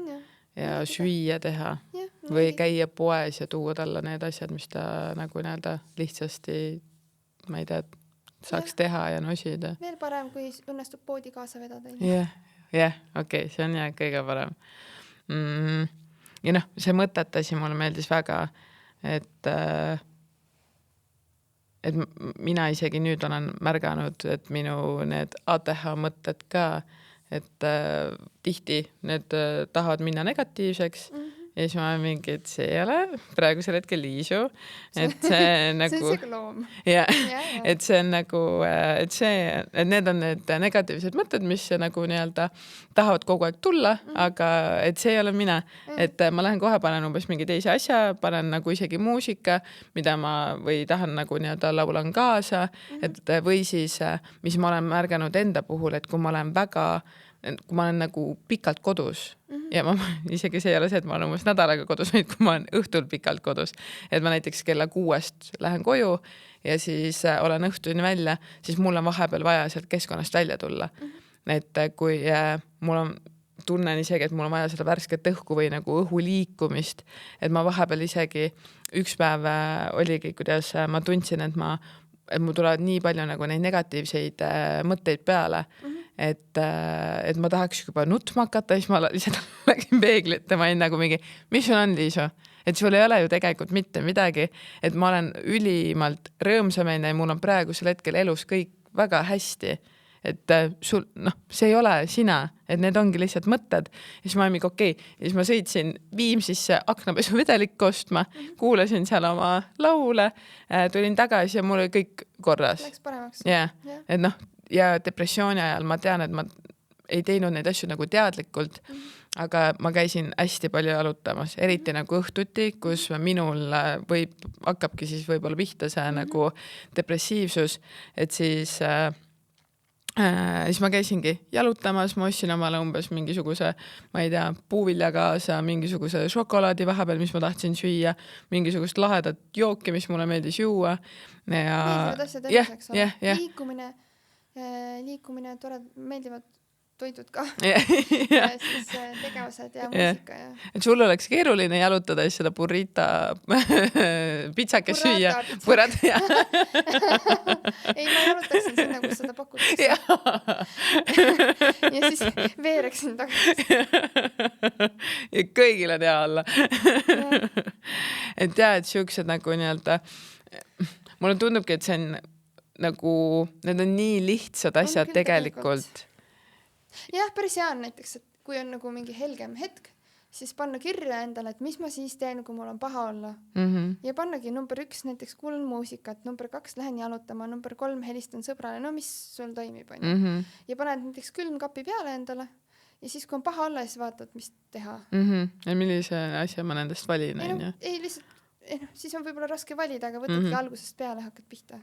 ja süüa teha või käia poes ja tuua talle need asjad, mis ta nagu näeda lihtsasti, ma ei tea, saaks teha ja nosida. Veel parem, kui õnnestub poodi kaasa vedada. Okei, see on kõige parem. Ja see mõtetasi mulle meeldis väga, et mina isegi nüüd olen märganud, et minu need ATH mõtted ka, et tihti need tahavad minna negatiivseks ja siis ma mingi, et see ei ole praegusel hetkel Liisu, et see nagu see on see loom. Et see on nagu, et need on need negatiivsed mõtted, mis nagu nii-öelda tahavad kogu aeg tulla, aga et see ei ole mina, et ma lähen kohe panen umbes mingi teise asja, panen nagu isegi muusika, mida ma või tahan nagu nii-öelda laulan kaasa, et või siis, mis ma olen märganud enda puhul, et kui ma olen nagu pikalt kodus ja ma isegi see ei ole see, et ma olen umbes nädalaga kodus, vaid kui ma olen õhtul pikalt kodus, et ma näiteks kella 6 lähen koju ja siis olen õhtuni välja, siis mul on vahepeal vaja sealt keskkonnast välja tulla. Et kui tunnen isegi, et mul on vaja seda värsket õhku või nagu õhu liikumist, et ma vahepeal isegi üks päev oligi, kuidas ma tundsin, et mul tulevad nii palju nagu neid negatiivseid mõtteid peale, et ma tahaks juba nutma hakata, siis ma lihtsalt läksin peeglit ja ma olin nagu mingi, mis sul on, Liisu? Et sul ei ole ju tegelikult mitte midagi, et ma olen ülimalt rõõmsamine ja mul on praegusel hetkel elus kõik väga hästi, et sul, see ei ole sina, et need ongi lihtsalt mõtted ja siis ma olin mingi okei. Ja siis ma sõitsin Viimsisse aknapesu vedelikku ostma, kuulasin seal oma laule, tulin tagasi ja mul oli kõik korras. Läks paremaks. Et ja depressiooni ajal ma tean, et ma ei teinud neid asju nagu teadlikult, aga ma käisin hästi palju jalutamas, eriti nagu õhtuti, kus minul hakkabki siis võib-olla pihta see nagu depressiivsus, et siis ma käisingi jalutamas, ma ostsin omale umbes mingisuguse, ma ei tea, puuvilja kaasa, mingisuguse šokolaadi vahepeal, mis ma tahtsin süüa, mingisugust lahedat jooki, mis mulle meeldis juua. Meeldivad asjad elus, eks ole. Liikumine, meeldivad toidud ka. Ja siis tegevused ja muusika. Et sul oleks keeruline jalutada ja seda burrita pitsakes süüa. Burrata. Ei, ma jalutaksin sinna, kus seda pakutakse. Ja siis veereksin tagasi. Ja kõigil on hea olla. Et et siuksed nagu nii-öelda, mulle tundubki, et see on nagu, need on nii lihtsad asjad tegelikult. Jah, päris hea on näiteks, et kui on nagu mingi helgem hetk, siis panna kirja endale, et mis ma siis teen, kui mul on paha olla. Ja pannagi number 1 näiteks kuulan muusikat, number 2 lähen jalutama, number 3 helistan sõbrale, no mis sul toimib. Ja paned näiteks külmkapi peale endale ja siis kui on paha olla, siis vaatad, mis teha. Ja millise asja ma nendest valin? Ei, lihtsalt, siis on võib-olla raske valida, aga võtadki algusest peale, hakkad pihta.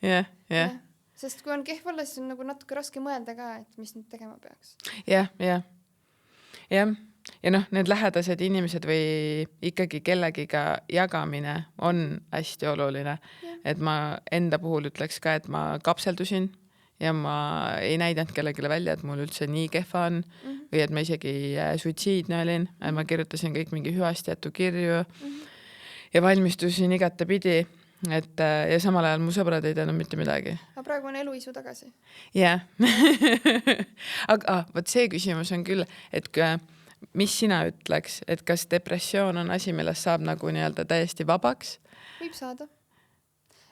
Jah. Sest kui on kehv olla, siis on nagu natuke raske mõelda ka, et mis nüüd tegema peaks. Jah. Ja need lähedased inimesed või ikkagi kellegiga jagamine on hästi oluline. Et ma enda puhul ütleks ka, et ma kapseldusin ja ma ei näidanud kellegile välja, et mul üldse nii kehva on või et ma isegi suitsiidne olin. Ma kirjutasin kõik mingi hüvastijätu kirju ja valmistusin igatepidi. Ja samal ajal mu sõbrad ei teadnud mitte midagi. Aga praegu on eluisu tagasi. Jah. Aga võt see küsimus on küll, et mis sina ütleks, et kas depressioon on asi, millest saab nagu nii-öelda täiesti vabaks? Võib saada.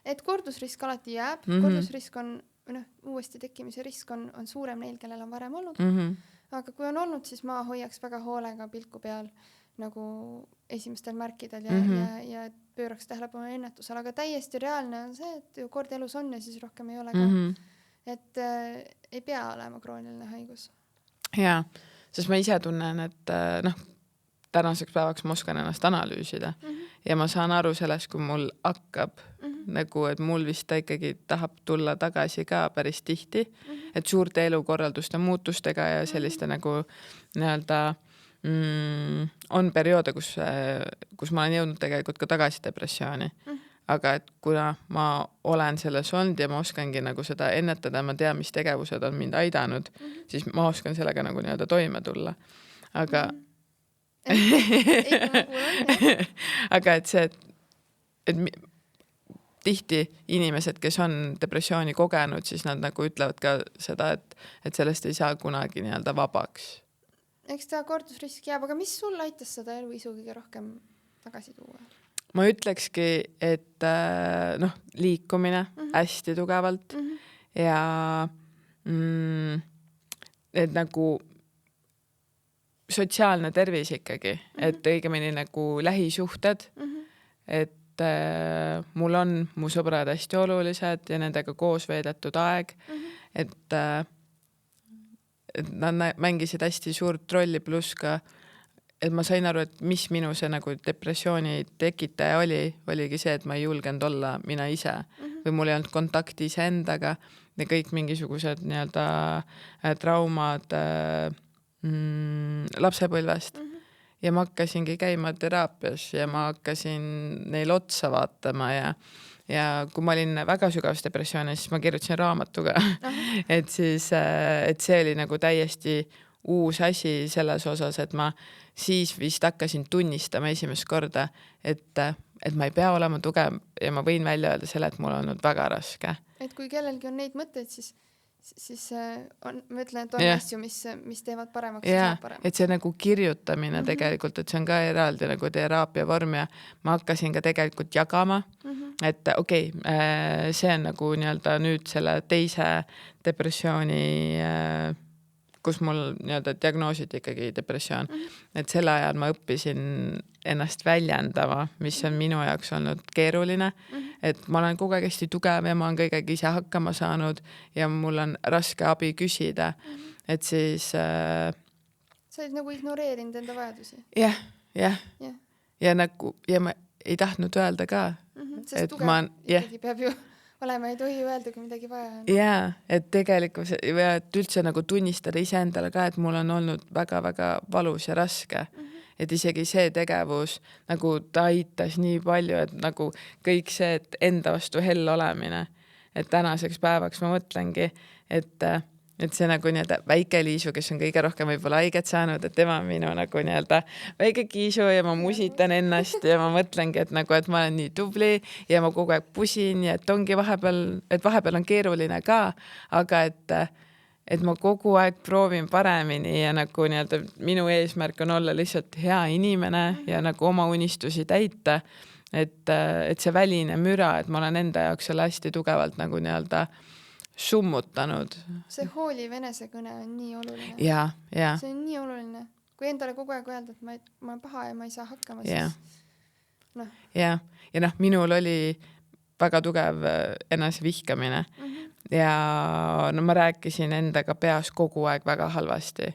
Et kordusrisk alati jääb. Kordusrisk on, uuesti tekkimise risk on suurem neil, kellel on varem olnud. Aga kui on olnud, siis ma hoiaks väga hoolega pilku peal nagu esimestel märkidel ja pööraks tähelepanu ennetusel, aga täiesti reaalne on see, et ju kord elus on ja siis rohkem ei ole ka. Et ei pea olema krooniline haigus. Jaa, sest ma ise tunnen, et tänaseks päevaks ma oskan ennast analüüsida ja ma saan aru sellest, kui mul hakkab nagu, et mul vist ta ikkagi tahab tulla tagasi ka päris tihti, et suurte elukorralduste muutustega ja selliste nagu nii-öelda on perioode, kus ma olen jõudnud tegelikult ka tagasi depressiooni. Aga et kuna ma olen selles olnud ja ma oskangi nagu seda ennetada, ma tean, mis tegevused on mind aidanud, siis ma oskan sellega nagu nii-öelda toime tulla. Aga aga et see, et tihti inimesed, kes on depressiooni kogenud, siis nad nagu ütlevad ka seda, et sellest ei saa kunagi nii-öelda vabaks. Eks ta kordusrisk jääb, aga mis sul aitas seda eluisu kõige rohkem tagasi tuua? Ma ütlekski, et liikumine hästi tugevalt ja et nagu sotsiaalne tervis ikkagi, et õigemini nagu lähisuhted, et mul on mu sõbrad hästi olulised ja nendega koos veedetud aeg, et nad mängisid hästi suurt rolli, pluss ka, et ma sain aru, et mis minu see nagu depressiooni tekitaja oligi see, et ma ei julgenud olla mina ise või mul ei olnud kontakti ise endaga ja kõik mingisugused nii-öelda traumad lapsepõlvest ja ma hakkasingi käima teraapias ja ma hakkasin neil otsa vaatama ja kui ma olin väga sügavas depressioonis, siis ma kirjutasin raamatuga. Et siis, et see oli nagu täiesti uus asi selles osas, et ma siis vist hakkasin tunnistama esimest korda, et ma ei pea olema tugev ja ma võin välja öelda selle, et mul on olnud väga raske. Et kui kellelgi on neid mõtteid, siis ma ütlen, et on asju, mis teevad paremaks ja saab paremaks. Et see nagu kirjutamine tegelikult, et see on ka eraldi nagu teraapia vorm ja ma hakkasin ka tegelikult jagama, et see on nagu nii-öelda nüüd selle teise depressiooni, kus mul nii-öelda diagnoositi ikkagi depressioon, et selle ajal ma õppisin ennast väljendama, mis on minu jaoks olnud keeruline, et ma olen kogu aeg hästi tugev ja ma olen kõigega ise hakkama saanud ja mul on raske abi küsida, et siis sa olid nagu ignoreerinud enda vajadusi. Jah. Jah. Ja nagu, ja ma ei tahtnud öelda ka. Sest tugev ikkagi peab ju olema, ei tohi öelda, kui midagi vaja on. Jaa, et tegelikult et üldse nagu tunnistada iseendale ka, et mul on olnud väga-väga valus ja raske. Et isegi see tegevus nagu ta aitas nii palju, et nagu kõik see, et enda vastu hell olemine, et tänaseks päevaks ma mõtlengi, et see nagu nii-öelda väike Liisu, kes on kõige rohkem võib-olla haiget saanud, et tema on minu nagu nii-öelda väike Kiisu ja ma musitan ennast ja ma mõtlengi, et nagu, et ma olen nii tubli ja ma kogu aeg pusin ja et ongi vahepeal on keeruline ka, aga et ma kogu aeg proovin paremini ja nagu nii-öelda minu eesmärk on olla lihtsalt hea inimene ja nagu oma unistusi täita, et see väline müra, et ma olen enda jaoks selle hästi tugevalt nagu nii-öelda summutanud. See hooliv enesekõne on nii oluline. Ja. See on nii oluline. Kui endale kogu aeg öelda, et ma olen paha ja ma ei saa hakkama, siis noh. Ja minul oli väga tugev enesevihkamine ja no ma rääkisin endaga peas kogu aeg väga halvasti.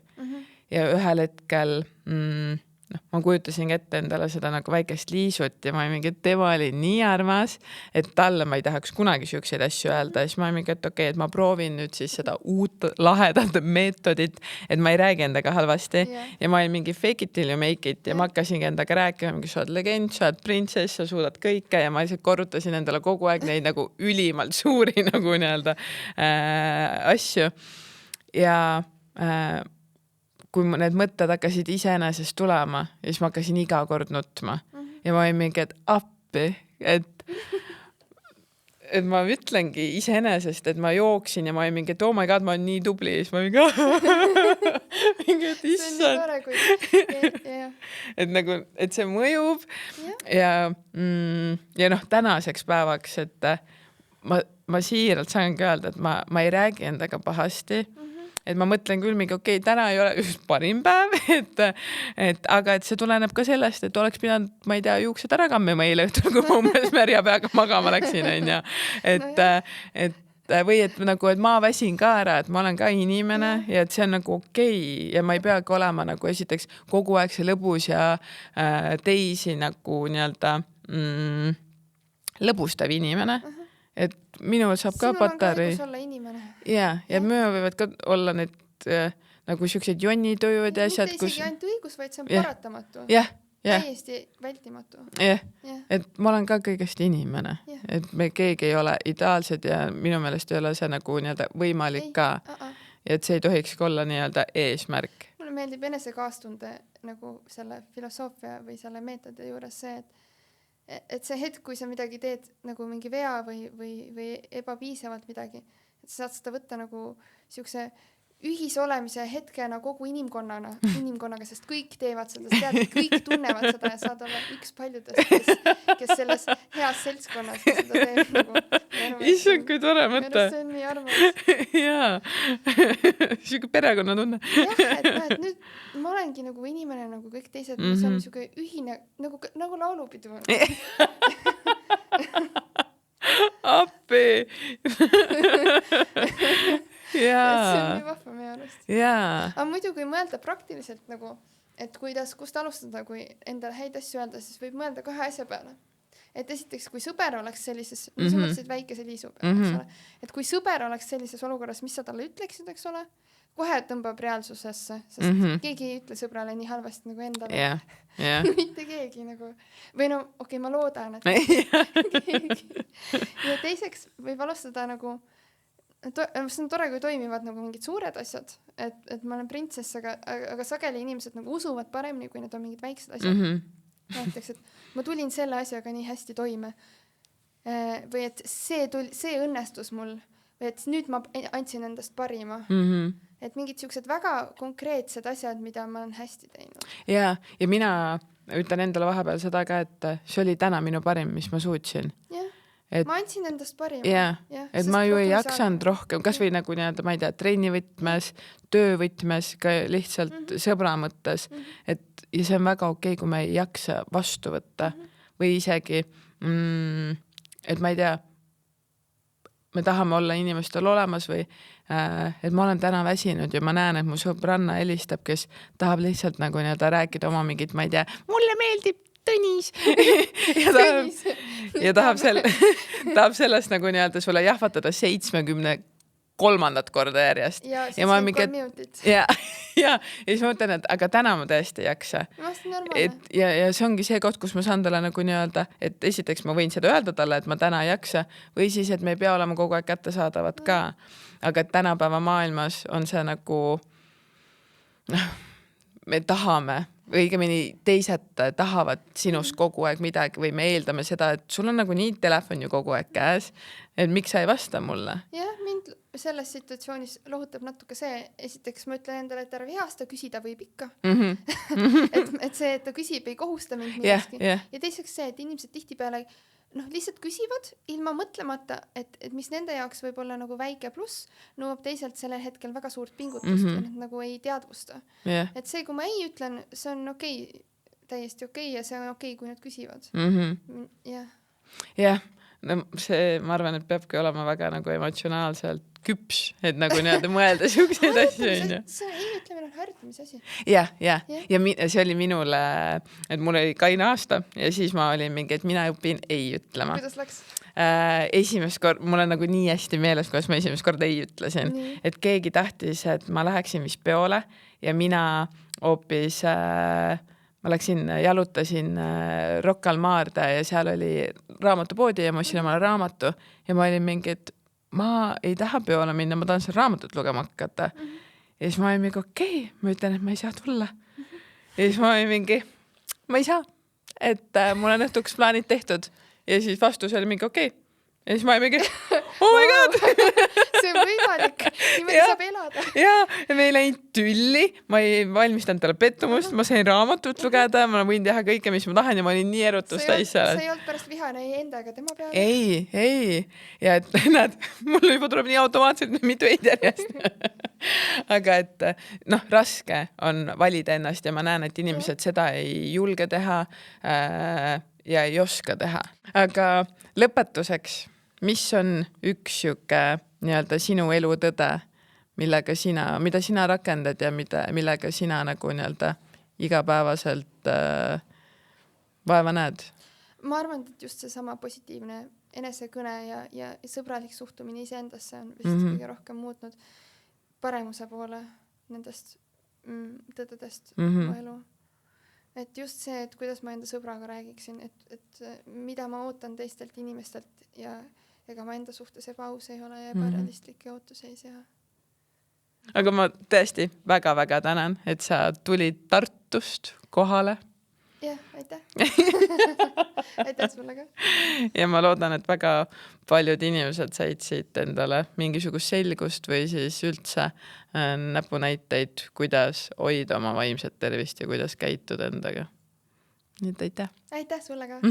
Ja ühel hetkel ma kujutasin ette endale seda nagu väikest Liisut ja ma olin mingi, et tema oli nii armas, et talle ma ei tahaks kunagi siukseid asju öelda. Ja siis ma olin mingi, et okei, et ma proovin nüüd siis seda uut lahedat meetodit, et ma ei räägi endaga halvasti. Ja ma olin mingi fake it till you make it ja ma hakkasingi endaga rääkima, mingi sa oled legend, sa oled prinsess, sa suudad kõike ja ma lihtsalt korrutasin endale kogu aeg neid nagu ülimalt suuri nagu nii-öelda asju. Ja kui need mõtted hakkasid iseenesest tulema ja siis ma hakkasin iga kord nutma ja ma olin mingi, et appi, et ma ütlengi iseenesest, et ma jooksin ja ma olin mingi, et oh my god, ma olen nii tubli ja siis ma olin mingi, et issand. Et nagu, et see mõjub ja noh, tänaseks päevaks, et ma siiralt saangi öelda, et ma ei räägi endaga pahasti. Et ma mõtlen küll mingi, okei, täna ei ole just parim päev, aga et see tuleneb ka sellest, et oleks pidanud, ma ei tea, juuksed ära kammima eile õhtul, kui ma umbes märja peaga magama läksin, on ja. Või et nagu, et ma väsin ka ära, et ma olen ka inimene ja et see on nagu okei ja ma ei peagi olema nagu esiteks kogu aeg see lõbus ja teisi nagu nii-öelda lõbustav inimene. Et minul saab ka patari. Sinul on ka õigus olla inimene. Ja minul võivad ka olla need nagu siuksed jonnitujud ja asjad. Mitte isegi ainult õigus, vaid see on paratamatu. Täiesti vältimatu. Et ma olen ka kõigest inimene. Et me keegi ei ole ideaalsed ja minu meelest ei ole see nagu nii-öelda võimalik ka. Ja et see ei tohiks olla nii-öelda eesmärk. Mulle meeldib enesekaastunde nagu selle filosoofia või selle meetodi juures see, et see hetk, kui sa midagi teed nagu mingi vea või ebapiisavalt midagi, et sa saad seda võtta nagu siukse ühisolemise hetkena kogu inimkonnaga, sest kõik teevad seda, tead, kõik tunnevad seda ja saad olla üks paljudest, kes selles heas seltskonnas seda teeb nagu. Issand, kui tore mõte. See on nii armas. Jaa, siuke perekonna tunne. Jah, et nüüd ma olengi nagu inimene nagu kõik teised, mis on siuke ühine, nagu laulupidu. Appi! See on nii vahva meie arvast. Aga muidu, kui mõelda praktiliselt nagu, et kust alustada, kui endale häid asju öelda, siis võib mõelda kahe asja peale. Et esiteks, kui sõber oleks sellises, sa mõtlesid väikese Liisu peale, et kui sõber oleks sellises olukorras, mis sa talle ütleksid, eks ole, kohe tõmbab reaalsusesse, sest keegi ei ütle sõbrale nii halvasti nagu endale. Mitte keegi nagu, või no okei, ma loodan, et keegi. Ja teiseks võib alustada nagu, see on tore, kui toimivad nagu mingid suured asjad, et ma olen printsess, aga sageli inimesed nagu usuvad paremini, kui need on mingid väiksed asjad. Näiteks, et ma tulin selle asjaga nii hästi toime või et see õnnestus mul või et nüüd ma andsin endast parima. Et mingid siuksed väga konkreetsed asjad, mida ma olen hästi teinud. Ja mina ütlen endale vahepeal seda ka, et see oli täna minu parim, mis ma suutsin. Ma andsin endast parima. Et ma ju ei jaksanud rohkem, kas või nagu nii-öelda, ma ei tea, trennivõtmes, töövõtmes, ka lihtsalt sõbra mõttes. Ja see on väga okei, kui ma ei jaksa vastu võtta või isegi, et ma ei tea, me tahame olla inimestel olemas või et ma olen täna väsinud ja ma näen, et mu sõbranna helistab, kes tahab lihtsalt nagu nii-öelda rääkida oma mingit, ma ei tea, mulle meeldib Tõnis ja tahab sellest nagu nii-öelda sulle jahvatada 73. korda järjest. Ja 73 minutit. Ja siis ma mõtlen, et aga täna ma tõesti ei jaksa. Ja see ongi see koht, kus ma saan talle nagu nii-öelda, et esiteks ma võin seda öelda talle, et ma täna ei jaksa või siis, et me ei pea olema kogu aeg kättesaadavad ka. Aga et tänapäeva maailmas on see nagu me tahame õigemini teised tahavad sinust kogu aeg midagi või me eeldame seda, et sul on nagu nii telefon ju kogu aeg käes, et miks sa ei vasta mulle? Jah, mind selles situatsioonis lohutab natuke see, esiteks ma ütlen endale, et ära vihasta, küsida võib ikka. et see, et ta küsib, ei kohusta mind millestki. Ja teiseks see, et inimesed tihtipeale lihtsalt küsivad ilma mõtlemata, et mis nende jaoks võib olla nagu väike pluss, nõuab teisalt sellel hetkel väga suurt pingutust ja nad nagu ei teadvusta. Et see, kui ma ei ütlen, see on okei, täiesti okei ja see on okei, kui nad küsivad. Jah, see, ma arvan, et peabki olema väga nagu emotsionaalselt küps, et nagu nii-öelda mõelda siukseid asju. See ei ütlemine on harjutamise asi. Ja see oli minule, et mul oli kaine aasta ja siis ma olin mingi, et mina õpin ei ütlema. Kuidas läks? Esimest kord, mul on nagu nii hästi meeles, kuidas ma esimest kord ei ütlesin, et keegi tahtis, et ma läheksin vist peole ja mina hoopis ma läksin, jalutasin Rocca al Mare ja seal oli raamatupoodi ja ma ostsin omale raamatu ja ma olin mingi, et ma ei taha peole minna, ma tahan seal raamatut lugema hakata. Ja siis ma olin mingi, okei, ma ütlen, et ma ei saa tulla. Ja siis ma olin mingi, ma ei saa, et mul on õhtuks plaanid tehtud. Ja siis vastus oli mingi, okei. Ja siis ma olin mingi, oh my god! See on võimalik, niimoodi saab elada. Ja me ei läinud tülli, ma ei valmistanud talle pettumust, ma sain raamatut lugeda, ma võin teha kõike, mis ma tahan ja ma olin nii erutust täis seal. Sa ei olnud pärast vihane ei enda ega tema peale? Ei. Ja et näed, mul juba tuleb nii automaatselt mitu ei järjest. Aga et raske on valida ennast ja ma näen, et inimesed seda ei julge teha ja ei oska teha. Aga lõpetuseks, mis on üks siuke nii-öelda sinu elutõde, mida sina rakendad ja millega sina nagu nii-öelda igapäevaselt vaeva näed? Ma arvan, et just seesama positiivne enesekõne ja sõbralik suhtumine iseendasse on vist kõige rohkem muutnud paremuse poole nendest tõdedest mu elu. Et just see, et kuidas ma enda sõbraga räägiksin, et mida ma ootan teistelt inimestelt ja ega ma enda suhtes ebaaus ei ole ja ebarealistlikke ootusi ei sea. Aga ma tõesti väga-väga tänan, et sa tulid Tartust kohale. Jah, aitäh. Aitäh sulle ka. Ja ma loodan, et väga paljud inimesed said siit endale mingisugust selgust või siis üldse näpunäiteid, kuidas hoida oma vaimset tervist ja kuidas käituda endaga. Nii et aitäh. Aitäh sulle ka.